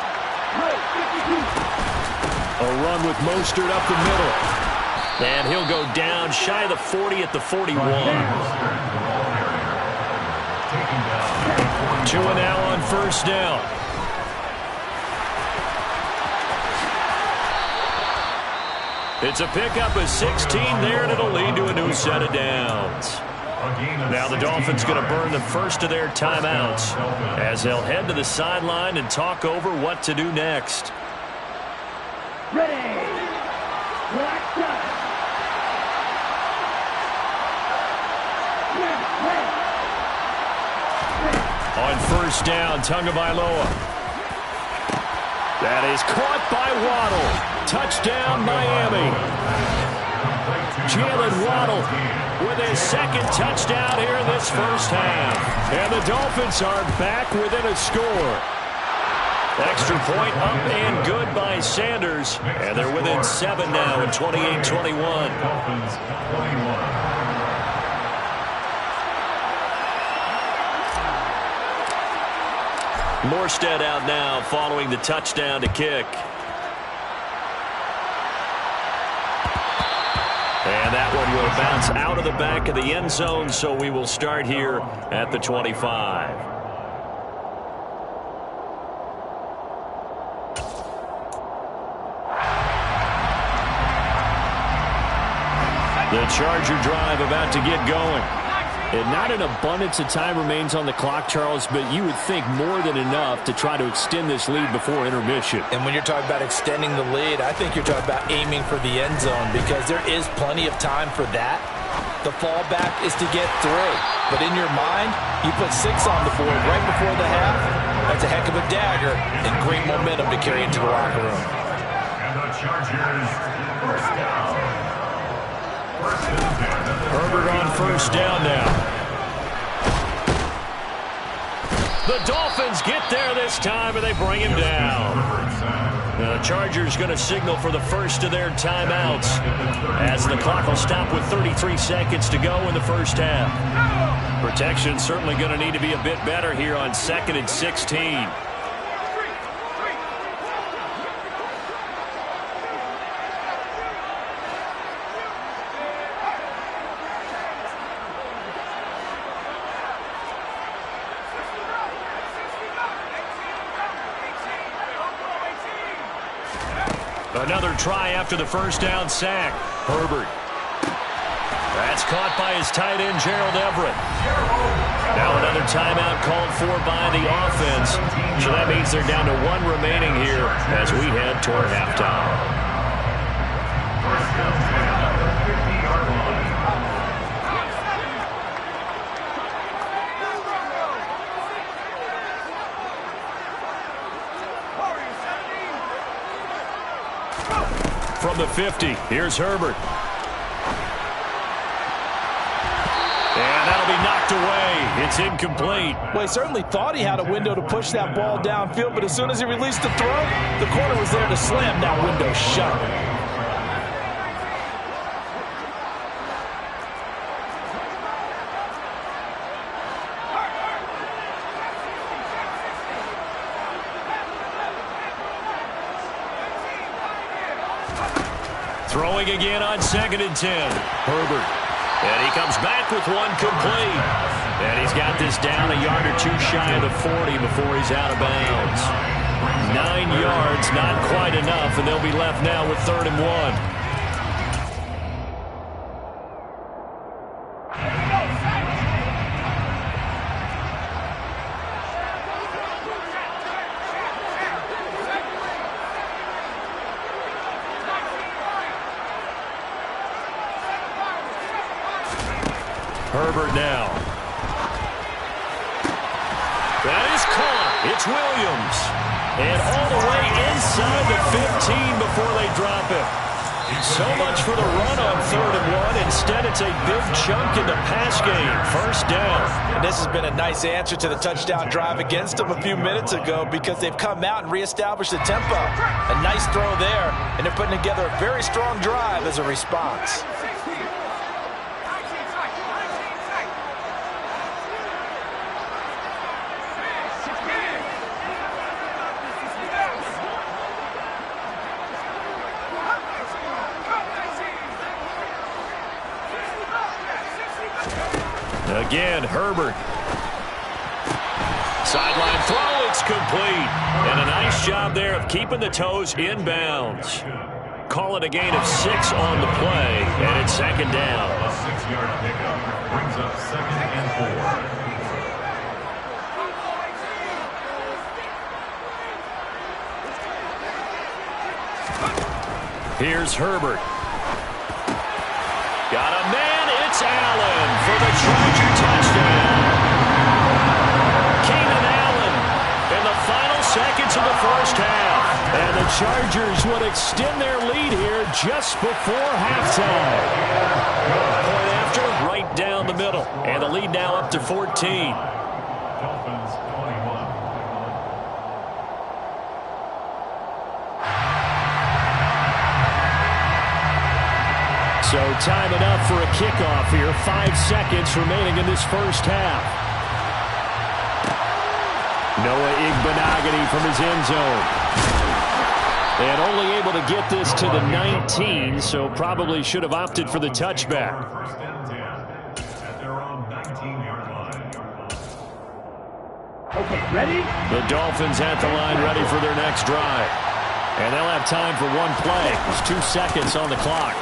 A run with Mostert up the middle. And he'll go down shy of the 40 at the 41. Tua now on first down. It's a pickup of 16 there, and it'll lead to a new set of downs. Now the Dolphins going to burn the first of their timeouts as they'll head to the sideline and talk over what to do next. Ready. Black dot. On first down, Tagovailoa. That is caught by Waddle. Touchdown, Miami. Jalen Waddle with his second touchdown here in this first half. And the Dolphins are back within a score. Extra point up and good by Sanders. And they're within 7 now at 28-21. Morstead out now following the touchdown to kick. And that one will bounce out of the back of the end zone, so we will start here at the 25. The Charger drive about to get going. And not an abundance of time remains on the clock, Charles, but you would think more than enough to try to extend this lead before intermission. And when you're talking about extending the lead, I think you're talking about aiming for the end zone because there is plenty of time for that. The fallback is to get 3. But in your mind, you put 6 on the board right before the half. That's a heck of a dagger and great momentum to carry into the locker room. And the Chargers first down. Herbert on first down now. The Dolphins get there this time, and they bring him down. The Chargers going to signal for the first of their timeouts as the clock will stop with 33 seconds to go in the first half. Protection certainly going to need to be a bit better here on 2nd and 16. Another try after the first down sack. Herbert. That's caught by his tight end, Gerald Everett. Now another timeout called for by the offense. So that means they're down to 1 remaining here as we head toward halftime. First down at the 50-yard line. From the 50, here's Herbert. And that'll be knocked away. It's incomplete. Well, he certainly thought he had a window to push that ball downfield, but as soon as he released the throw, the corner was there to slam that window shut. Throwing again on 2nd and 10. Herbert. And he comes back with one complete. And he's got this down a yard or 2 shy of the 40 before he's out of bounds. 9 yards, not quite enough, and they'll be left now with 3rd and 1. Herbert now. That is caught. It's Williams. And all the way inside the 15 before they drop it. So much for the run on 3rd and 1. Instead, it's a big chunk in the pass game. First down. And this has been a nice answer to the touchdown drive against them a few minutes ago because they've come out and reestablished the tempo. A nice throw there, and they're putting together a very strong drive as a response. Again, Herbert. Sideline throw, it's complete. And a nice job there of keeping the toes in bounds. Call it a gain of 6 on the play, and it's 2nd down. A 6-yard pickup brings up 2nd and 4. Here's Herbert. Got a man. It's Allen for the Charger touchdown. Keenan Allen in the final seconds of the first half. And the Chargers would extend their lead here just before halftime. Point after, right down the middle. And the lead now up to 14. Dolphins 21. So time enough for a kickoff here. 5 seconds remaining in this first half. Noah Igbenogany from his end zone. And only able to get this to the 19, so probably should have opted for the touchback. First and 10 at their own 19-yard line. Okay, ready? The Dolphins at the line, ready for their next drive. And they'll have time for one play. There's 2 seconds on the clock.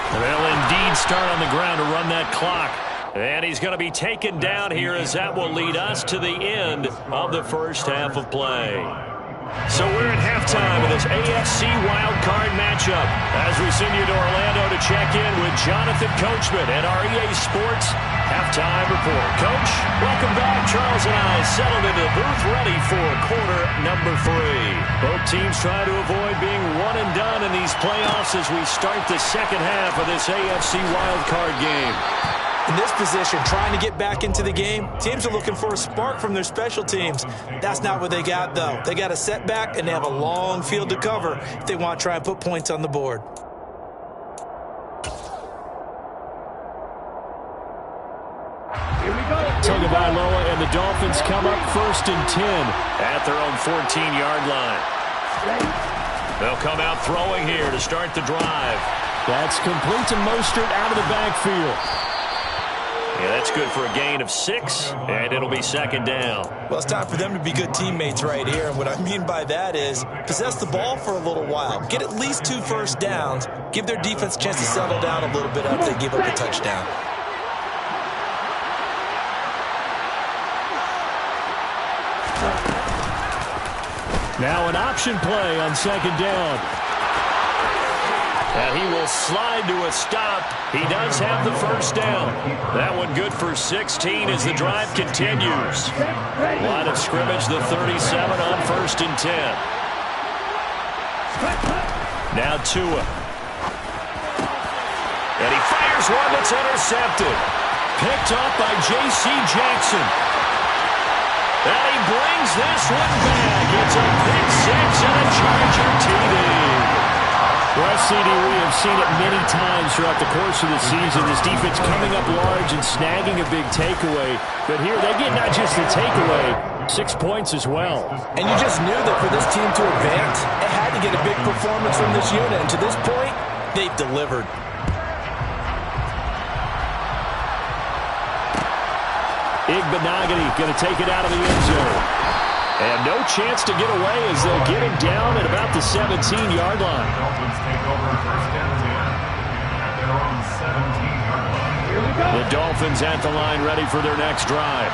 They'll indeed start on the ground to run that clock. And he's going to be taken down here as that will lead us to the end of the first half of play. So we're at halftime of this AFC wildcard matchup as we send you to Orlando to check in with Jonathan Coachman at our EA Sports Halftime Report. Coach, welcome back. Charles and I settled into the booth ready for quarter number 3. Both teams try to avoid being one and done in these playoffs as we start the second half of this AFC wildcard game. In this position, trying to get back into the game, teams are looking for a spark from their special teams. That's not what they got, though. They got a setback, and they have a long field to cover if they want to try and put points on the board. Here we go. Tagovailoa and the Dolphins come up 1st and 10 at their own 14-yard line. They'll come out throwing here to start the drive. That's complete to Mostert out of the backfield. Yeah, that's good for a gain of 6, and it'll be 2nd down. Well, it's time for them to be good teammates right here, and what I mean by that is possess the ball for a little while. Get at least 2 first downs. Give their defense a chance to settle down a little bit after they give up a touchdown. Now an option play on 2nd down. And he will slide to a stop. He does have the first down. That one good for 16 as the drive continues. Line of scrimmage, the 37 on 1st and 10. Now Tua. And he fires one that's intercepted. Picked off by J.C. Jackson. And he brings this one back. It's a pick 6 and a Charger TD. Well, CD, we have seen it many times throughout the course of the season. This defense coming up large and snagging a big takeaway. But here they get not just the takeaway, 6 points as well. And you just knew that for this team to advance, it had to get a big performance from this unit. And to this point, they've delivered. Igbenogany going to take it out of the end zone. And no chance to get away as they'll get him down at about the 17-yard line. Dolphins take over 1st and 10 at their own 17-yard line. Here we go. The Dolphins at the line ready for their next drive.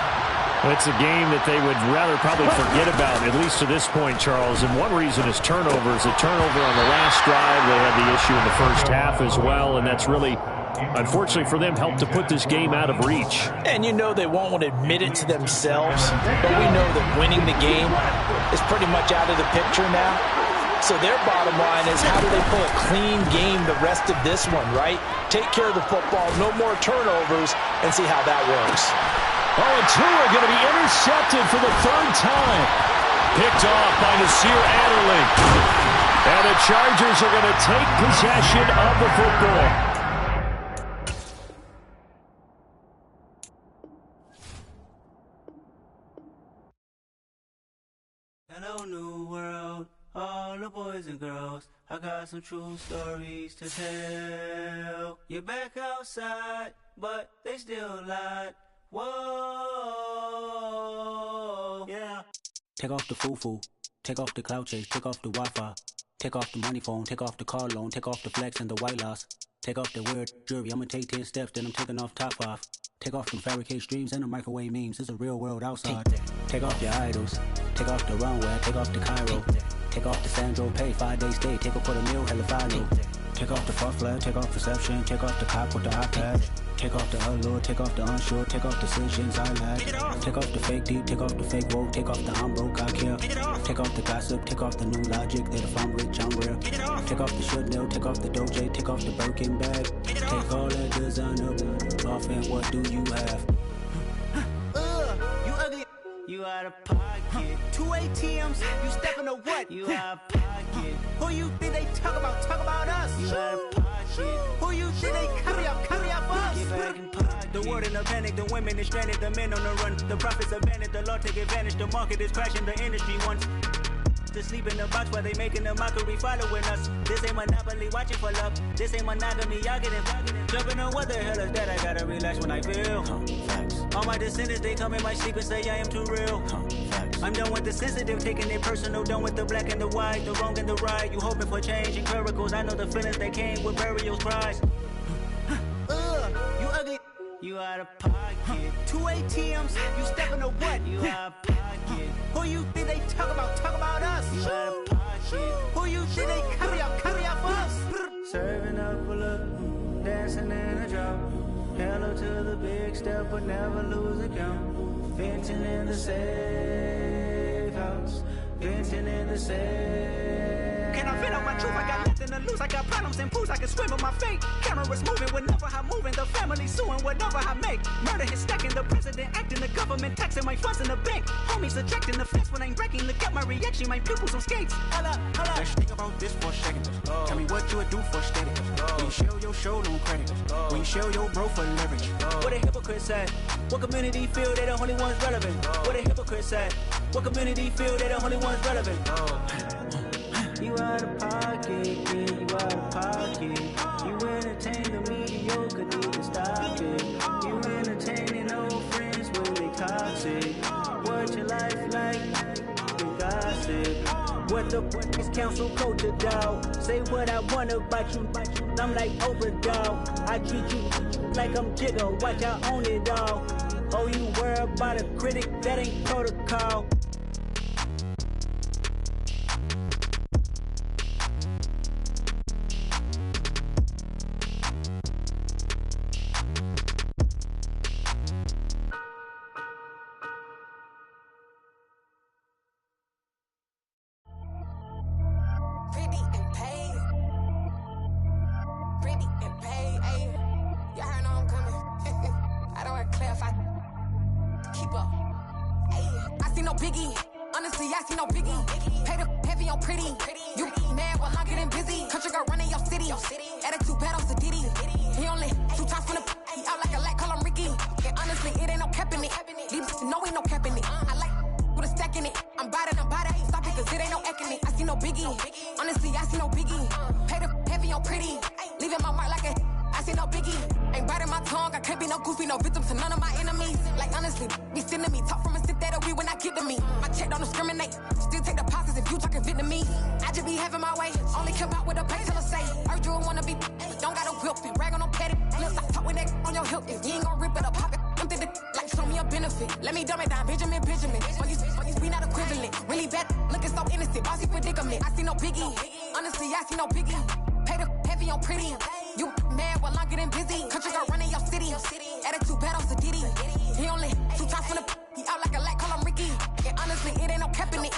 It's a game that they would rather probably forget about, at least to this point, Charles. And one reason is turnovers. A turnover on the last drive. They had the issue in the first half as well, and that's really unfortunately for them, helped to put this game out of reach. And you know they won't admit it to themselves, but we know that winning the game is pretty much out of the picture now. So their bottom line is, how do they pull a clean game the rest of this one, right? Take care of the football, no more turnovers, and see how that works. Oh, and two are going to be intercepted for the third time. Picked off by Nasir Adderley. And the Chargers are going to take possession of the football. Hello, new world, all the boys and girls. I got some true stories to tell. You're back outside, but they still lied. Whoa, yeah. Take off the foo-foo, take off the cloud chase, take off the Wi-Fi, take off the money phone, take off the car loan, take off the flex and the white loss, take off the weird jewelry. I'ma take 10 steps, then I'm taking off top 5. Take off them fabricated streams and the microwave memes. It's a real world outside. Take off your idols, take off the runway, take off the Cairo, take off the Sandro pay, 5-day stay, take off for the meal, hella follow. Take off the fuck flag, take off perception, take off the cop with the iPad. Take off the allure, take off the unsure, take off decisions I lack. Take off the fake deep, take off the fake woke, take off the I'm broke, I care. Take off the gossip, take off the new logic that if I'm rich, I'm real. Take off the Chanel, take off the Doja, take off the Birkin bag. Take all that designer off and what do you have? You ugly, you out of pocket. 2 ATMs, you stepping to what? You out of pocket. Who you think they talk about? Talk about us. You out of pocket. Who you think they carry up us? Get back in pocket. The world in a panic, the women is stranded, the men on the run. The profits abandoned, the law take advantage. The market is crashing, the industry wants to sleep in the box while they making a mockery following us. This ain't Monopoly, watching for love. This ain't monogamy, y'all getting jumping on what the hell is that? I gotta relax when I feel. All my descendants, they come in my sleep and say I am too real. I'm done with the sensitive, taking it personal. Done with the black and the white, the wrong and the right. You hoping for change and miracles. I know the feelings that came with burial cries. You ugly, you out of pocket. 2 ATMs, you stepping to what? You out of pocket. Who you think they talk about? Talk about us. You out of pocket. Who you think they carry up us? Serving up a look, dancing in a drop. Hello to the big step, but never lose a count. Venting in the safe house. Venting in the safe. Can I vent out my truth? I got nothing to lose. I got problems and pools. I can swim with my fate. Cameras moving whenever I'm moving. The family suing whatever I make. Murder is stacking. The president acting. The government taxing my funds in the bank. Homies ejecting the fence when I'm breaking. Look at my reaction. My pupils on skates. Holla, holla. Let's think about this for a second. Tell me what you would do for static. When you show your show, no credit. When you show your bro for leverage. What a hypocrite said. What community feel they the only ones relevant? What a hypocrite said. What community feel they the only ones relevant? You out of pocket, yeah, you out of pocket. You entertain the mediocre, need to stop it. You entertaining old friends when they toxic. What your life like? The gossip. What the fuck is council culture, dog? Say what I want about you. I'm like overdog. I treat you like I'm Jigga. Watch I own it all. Oh, you worry about a critic? That ain't protocol. You mad while I'm getting busy. Country girl running your city. Attitude bad on Diddy. He only 2 times from the he out like a light, call him Ricky. And honestly, it ain't no cap in it.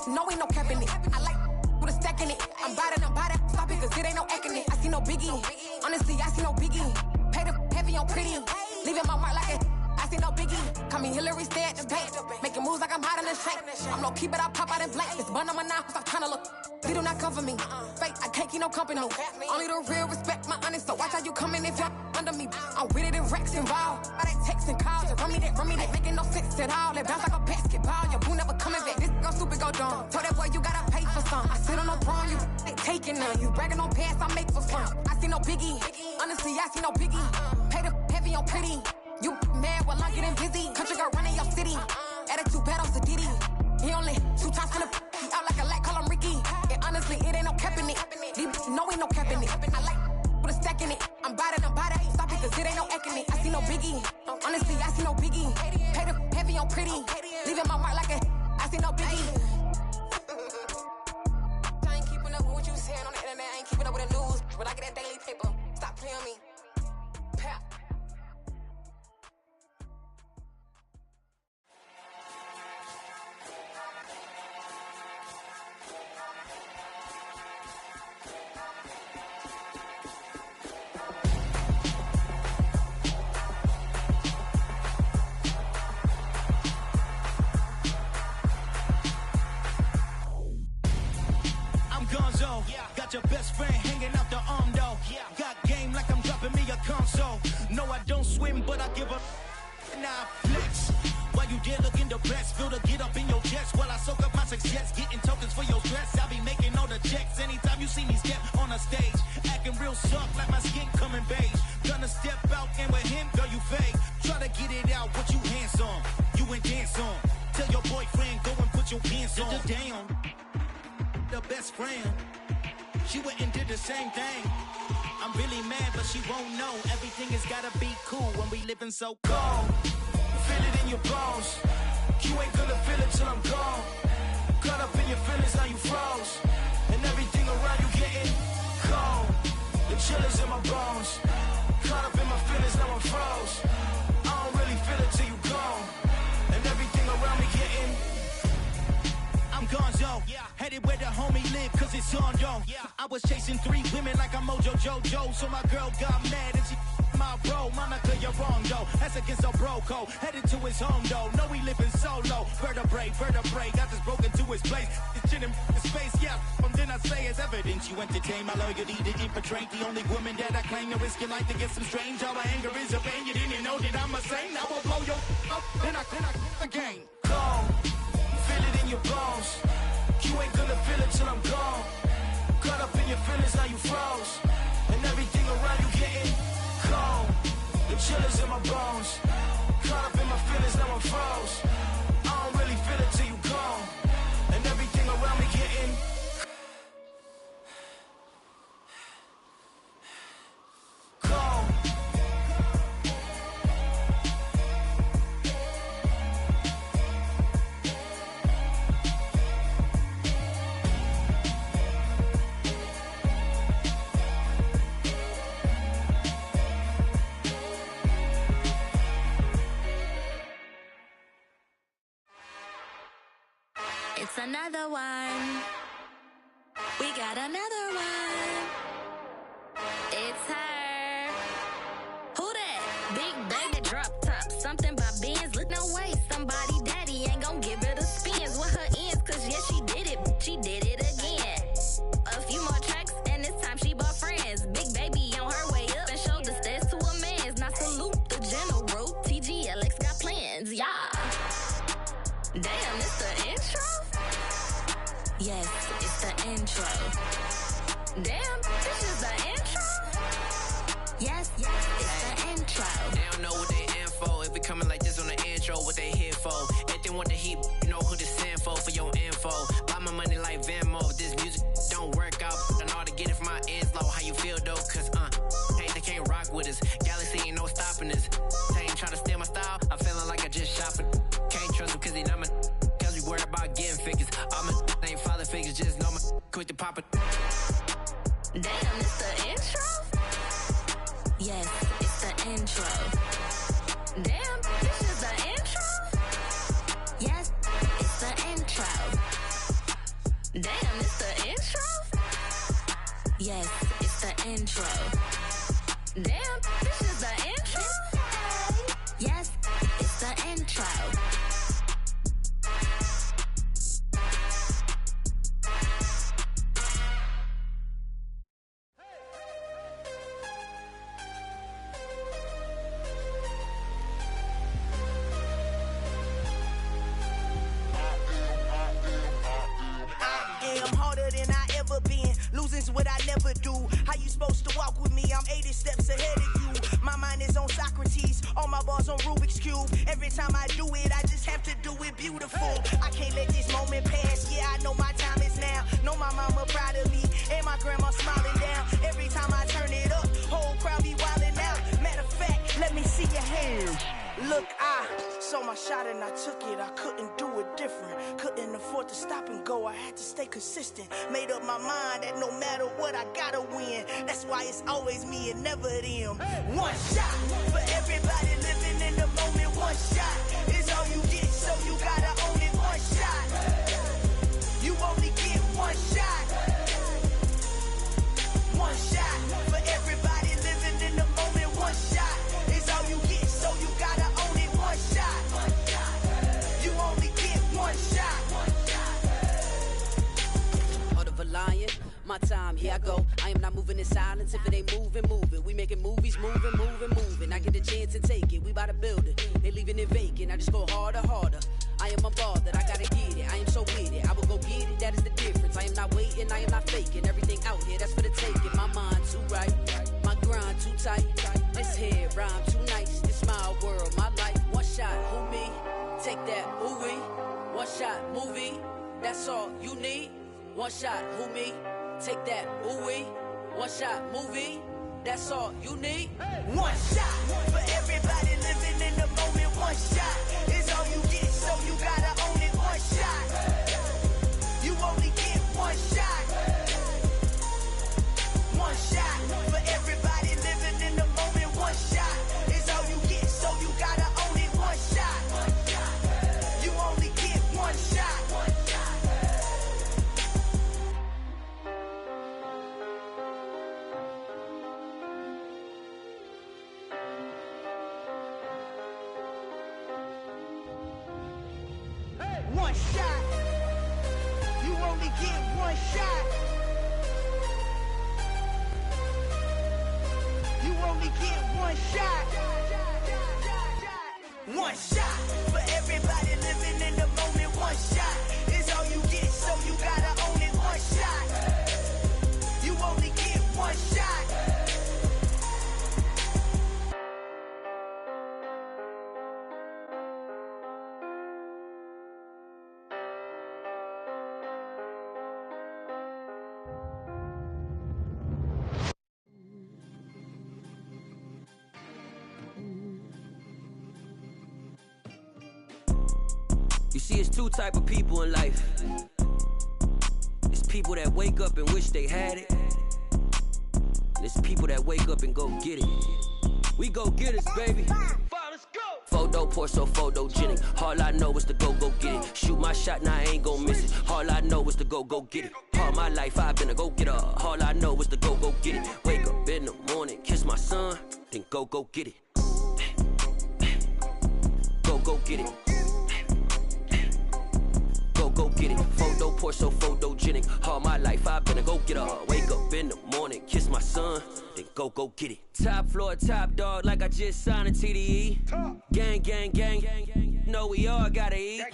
No, ain't no cap in it. I like with a stack in it. I'm by that. Stop it, cause it ain't no acting it. I see no biggie. Honestly, I see no biggie. Pay the heavy on pretty. Leaving my mark like it. I see no biggie. Call me Hillary, stay at the bank. Making moves like I'm hot in the shank. I'm low key, but I pop out in blank. This bun on my knife, I'm trying to look. They do not come for me. Fake, I can't keep no company. Only the real respect my honest. So watch how you coming if y'all under me. I'm with it in Rex involved. All that text and calls. Run me that. Making no sense at all. They bounce like a basketball. Your boo never coming back. This go stupid, go dumb. Told that boy you gotta pay for some. I sit on no throne, you taking none. You bragging on past, I make for fun. I see no biggie. Honestly, I see no biggie. Pay the heavy on pretty. You mad while I'm getting busy. Country girl running your city. Attitude bad on Diddy. He only 2 times from the he out like a light, call him Ricky. And honestly, it ain't no cap in it. No, ain't no cap in it. I like with a stack in it. I'm by that. Stop it, cause it ain't no acting it. I see no biggie. Honestly, I see no biggie. Pay the heavy on pretty. Leaving my mark like a I see no biggie. I ain't keeping up with what you saying on the internet. I ain't keeping up with the news. But I get that daily paper. Stop playing me. Pap. Got your best friend hanging out the arm though. Got game like I'm dropping me a console. No, I don't swim, but I give a nah flex. While you there looking depressed, feel to get up in your chest while I soak up my success, getting tokens for your stress. I be making all the checks anytime you see me step on a stage, acting real soft like my skin coming beige. Gonna step out and with him, girl, you fake. Try to get it out, but you handsome. You ain't dance on. Tell your boyfriend go and put your pants on. Down. The best friend. She went and did the same thing. I'm really mad, but she won't know. Everything has gotta be cool when we living so cold. Feel it in your bones. You ain't gonna feel it till I'm gone. Caught up in your feelings, now you froze. And everything around you getting cold. The chill is in my bones. Caught up in my feelings, now I'm froze. I don't really feel it till you gone. And everything around me getting I'm gonzo, headed where the homie live, cause it's on, yo. I was chasing 3 women like I'm Mojo Jojo, so my girl got mad and she my bro. Monica, you're wrong, though. That's against a bro code. Headed to his home, though. No, he living solo. Vertebrae, got this broken to his place. It's shit in his face, yeah. From then I say it's evidence you entertain my loyalty to infiltrate. The only woman that I claim to risk your life to get some strange. All my anger is a pain. You didn't know that I'm a saint. I will blow your up, then I again. Cold. Feel it in your bones. You ain't gonna feel it till I'm gone. Caught up in your feelings, now you froze. And everything around you getting cold. The chill is in my bones. Caught up in my feelings, now I'm froze. I don't really feel it till you gone. And everything around me getting cold. It's another one. We got another one. It's her. Who that? Big baby drop top. Something by Benz. Look, no way. Somebody daddy ain't gon' give her the spins with her ends. Cause yeah, she did it. She did it again. A few more tracks and this time she bought friends. Big baby on her way up and showed the stairs to a man's. Now salute the general. TGLX got plans. Yeah. Damn, it's the intro? Yes, it's the intro. Damn, this is the intro? Yes, it's the intro. They don't know what they in for. If we coming like this on the intro, what they here for? If they want the heat, you know who to send for your info. Buy my money like Venmo. If this music don't work out, I know how to get it from my ends low. How you feel though? Cause hey, they can't rock with us. Galaxy ain't no stopping us. They ain't trying to steal my style. I'm feeling like I just shopping. Can't trust them cause they not my. Cause we worried about getting figures. All my ain't father figures, just know my quick to pop it. Damn, it's the intro? Yes, it's the intro. Damn, this is the intro? Yes, it's the intro. Damn, it's the intro? Yes, it's the intro. Damn, this is the intro? Yes, it's the intro. I'm harder than I ever been. Losing's what I never do. How you supposed to walk with me? I'm 80 steps ahead of you. My mind is on Socrates. All my bars on Rubik's Cube. Every time I do it, I just have to do it beautiful. I can't let this moment pass. Yeah, I know my time is now. Know my mama proud of me. And my grandma smiling down. Every time I turn it up, whole crowd be wildin' out. Matter of fact, let me see your hands. Look, I saw my shot and I took it. I couldn't do it different. Couldn't afford to stop and go. I had to stay consistent. Made up my mind that no matter what, I gotta win. That's why it's always me and never them. One shot for everybody living in the moment. One shot is all you get, so you gotta own it. One shot. You only get one shot. One shot for everybody living in the moment. One shot is all you get, so you gotta own it. One shot. You only get one shot. Heart of a lion, my time, here I go. I am not moving in silence. If it ain't moving, moving. We making movies, moving, moving, moving. I get the chance to take it. We bout to build it. They leaving it vacant. I just go harder, harder. I am a ball that I gotta get it. I am so with it. I will go get it. That is the difference. I am not waiting. I am not faking. Everything out here, that's for the taking. My mind too right. My grind too tight. This head rhyme too nice. This my world, my life. One shot, who me? Take that, ooh wee. One shot, movie. That's all you need. One shot, who me? Take that, ooh wee. One shot, movie. That's all you need. One shot for everybody living in the moment. One shot is all you get, so you gotta own it. One shot. You only get one shot. One shot for everybody living in the moment. One shot is all you get, so you gotta own it. One shot. You only get one shot. One shot. You only get one shot. You only get one shot. One shot for everybody living in the moment. One shot is all you get, so you gotta own it. One shot. You only get one shot. You see, it's two type of people in life. It's people that wake up and wish they had it. And it's people that wake up and go get it. We go get it, baby. Photo poor, so photogenic. All I know is to go get it. Shoot my shot, now I ain't gon' miss it. All I know is to go get it. All my life I've been a go-getter. All I know is to go get it. Wake up in the morning, kiss my son, then go get it. Go get it. Go get it. Photo poor, so photogenic. All my life I've been a go-getter. Wake up in the morning, kiss my son, then go get it. Top floor, top dog, like I just signed a TDE. Gang, gang, gang. Know we all gotta eat.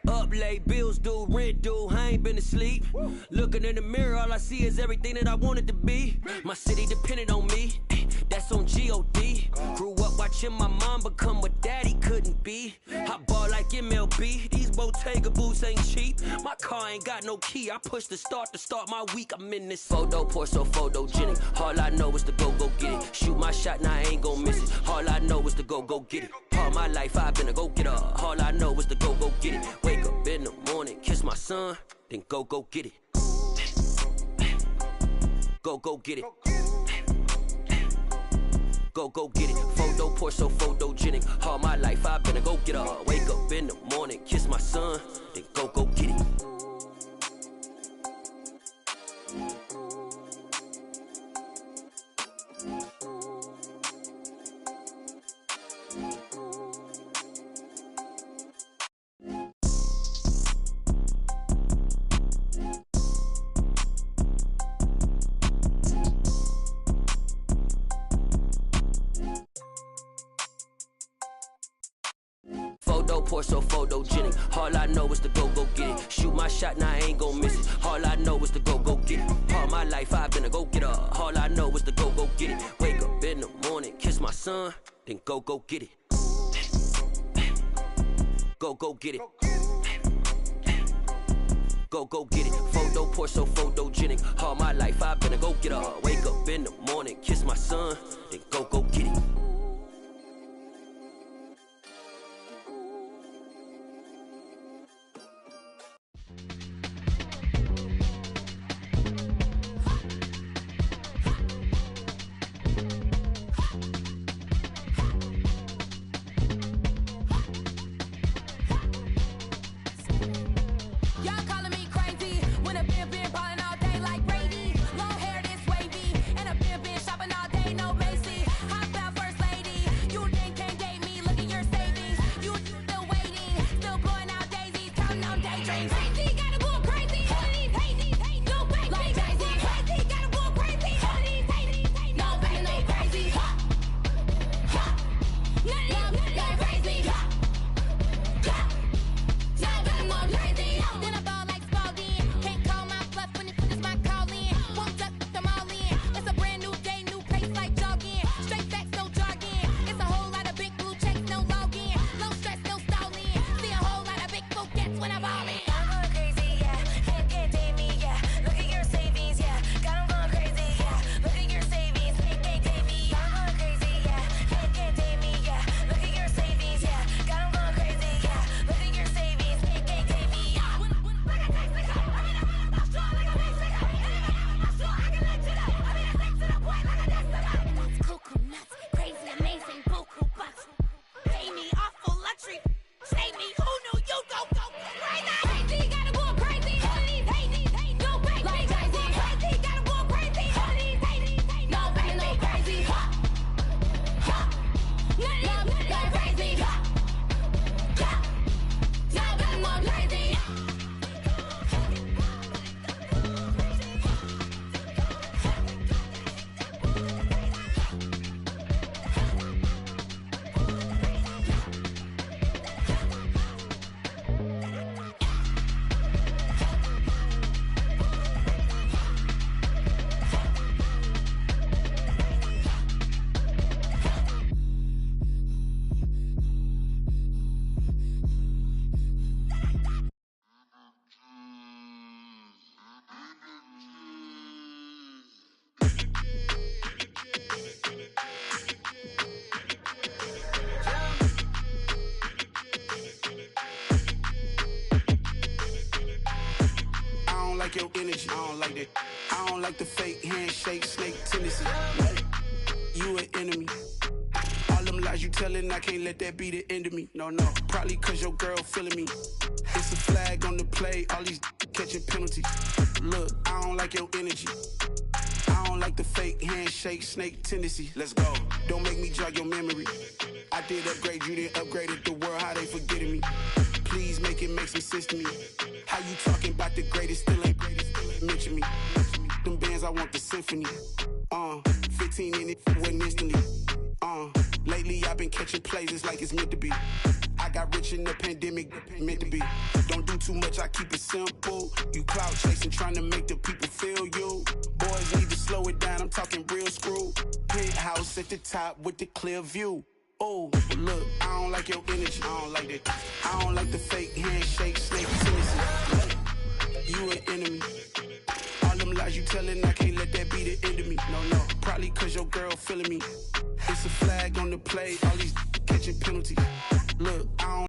Up late, bills due, rent due, I ain't been asleep. Looking in the mirror, all I see is everything that I wanted to be. My city depended on me, that's on G.O.D. Grew up watching my mom become what daddy couldn't be. I ball like MLB, these Bottega boots ain't cheap. My car ain't got no key, I push the start to start my week. I'm in this photo poor, so photogenic. All I know is to go get it. Shoot my shot, now I ain't gon' miss it. All I know is to go get it. All my life I've been a go-getter. All I know is to go get it. Wake up in the morning, kiss my son, then go get it. Go get it. go get it. Photo poor, so photogenic. All my life I've been a go get her. Wake up in the morning, kiss my son, then go get it. Photo poor, so photogenic. All I know is to go get it. Shoot my shot, now I ain't gon' miss it. All I know is to go get it. All my life I've been a go getter. All I know is to go get it. Wake up in the morning, kiss my son, then go get it. Go get it. Go get it. Photo poor, so photogenic. All my life I've been a go getter. Wake up in the morning, kiss my son, then go get it. Y'all calling me crazy when a been ballin' all day like Brady. Long hair this wavy, and a been shopping all day, no Macy. Hot about first lady, you think can't date me? Look at your savings, you still waiting, still blowing out daisies, counting on daydreams. Crazy, gotta go crazy. Hate, no fake, like crazy. Crazy, gotta go crazy. Hate, no fake, no crazy. Nothing crazy. Then I ball like Spalding. Can't call my bluff when it's my call in. Won't duck them all in. It's a brand new day, new pace like jogging. Straight facts, no jargon. It's a whole lot of big blue checks, no login. No stress, no stalling. See a whole lot of big blue gets when I ball in. I'm going crazy, yeah. Can't date me, yeah. Look at your savings, yeah. Got 'em going crazy, yeah. Look at your savings, can't date me. I'm going crazy, yeah. Can't date me, yeah. Look at your savings, yeah. Got 'em going crazy, yeah. Look at your savings, can't date me. Coconuts, crazy, amazing, buku bucks. Pay me awful luxury. Save me, who knew you go crazy? Crazy, gotta go crazy. Hate, no fake, like crazy. Crazy, gotta go crazy. Hate, no fake, no crazy. Nothing crazy. Now I'm more crazy. I don't like your energy. I don't like that. I don't like the fake handshake, snake tendency. You an enemy. All them lies you telling, I can't let that be the end of me. No, probably cause your girl feeling me. It's a flag on the play, all these catching penalties. Look, I don't like your energy. I don't like the fake handshake, snake tendency. Let's go. Don't make me jog your memory. I did upgrade, you didn't upgrade it. The world, how they forgetting me. Please make it make some sense to me. How you talking about the greatest, still ain't greatest, still ain't mention me. Them bands, I want the symphony. 15 in it, wasn't instantly. Lately I've been catching plays, it's like it's meant to be. I got rich in the pandemic, meant to be. Don't do too much, I keep it simple. You clout chasing, trying to make the people feel you. Boys need to slow it down, I'm talking real screw. Penthouse at the top with the clear view. Oh, look, I don't like your energy, I don't like that. I don't like the fake handshake, snake tendency. You an enemy. All them lies you telling, I can't let that be the end of me. No, probably cause your girl feeling me. It's a flag on the play, all these catching penalties. Look, I don't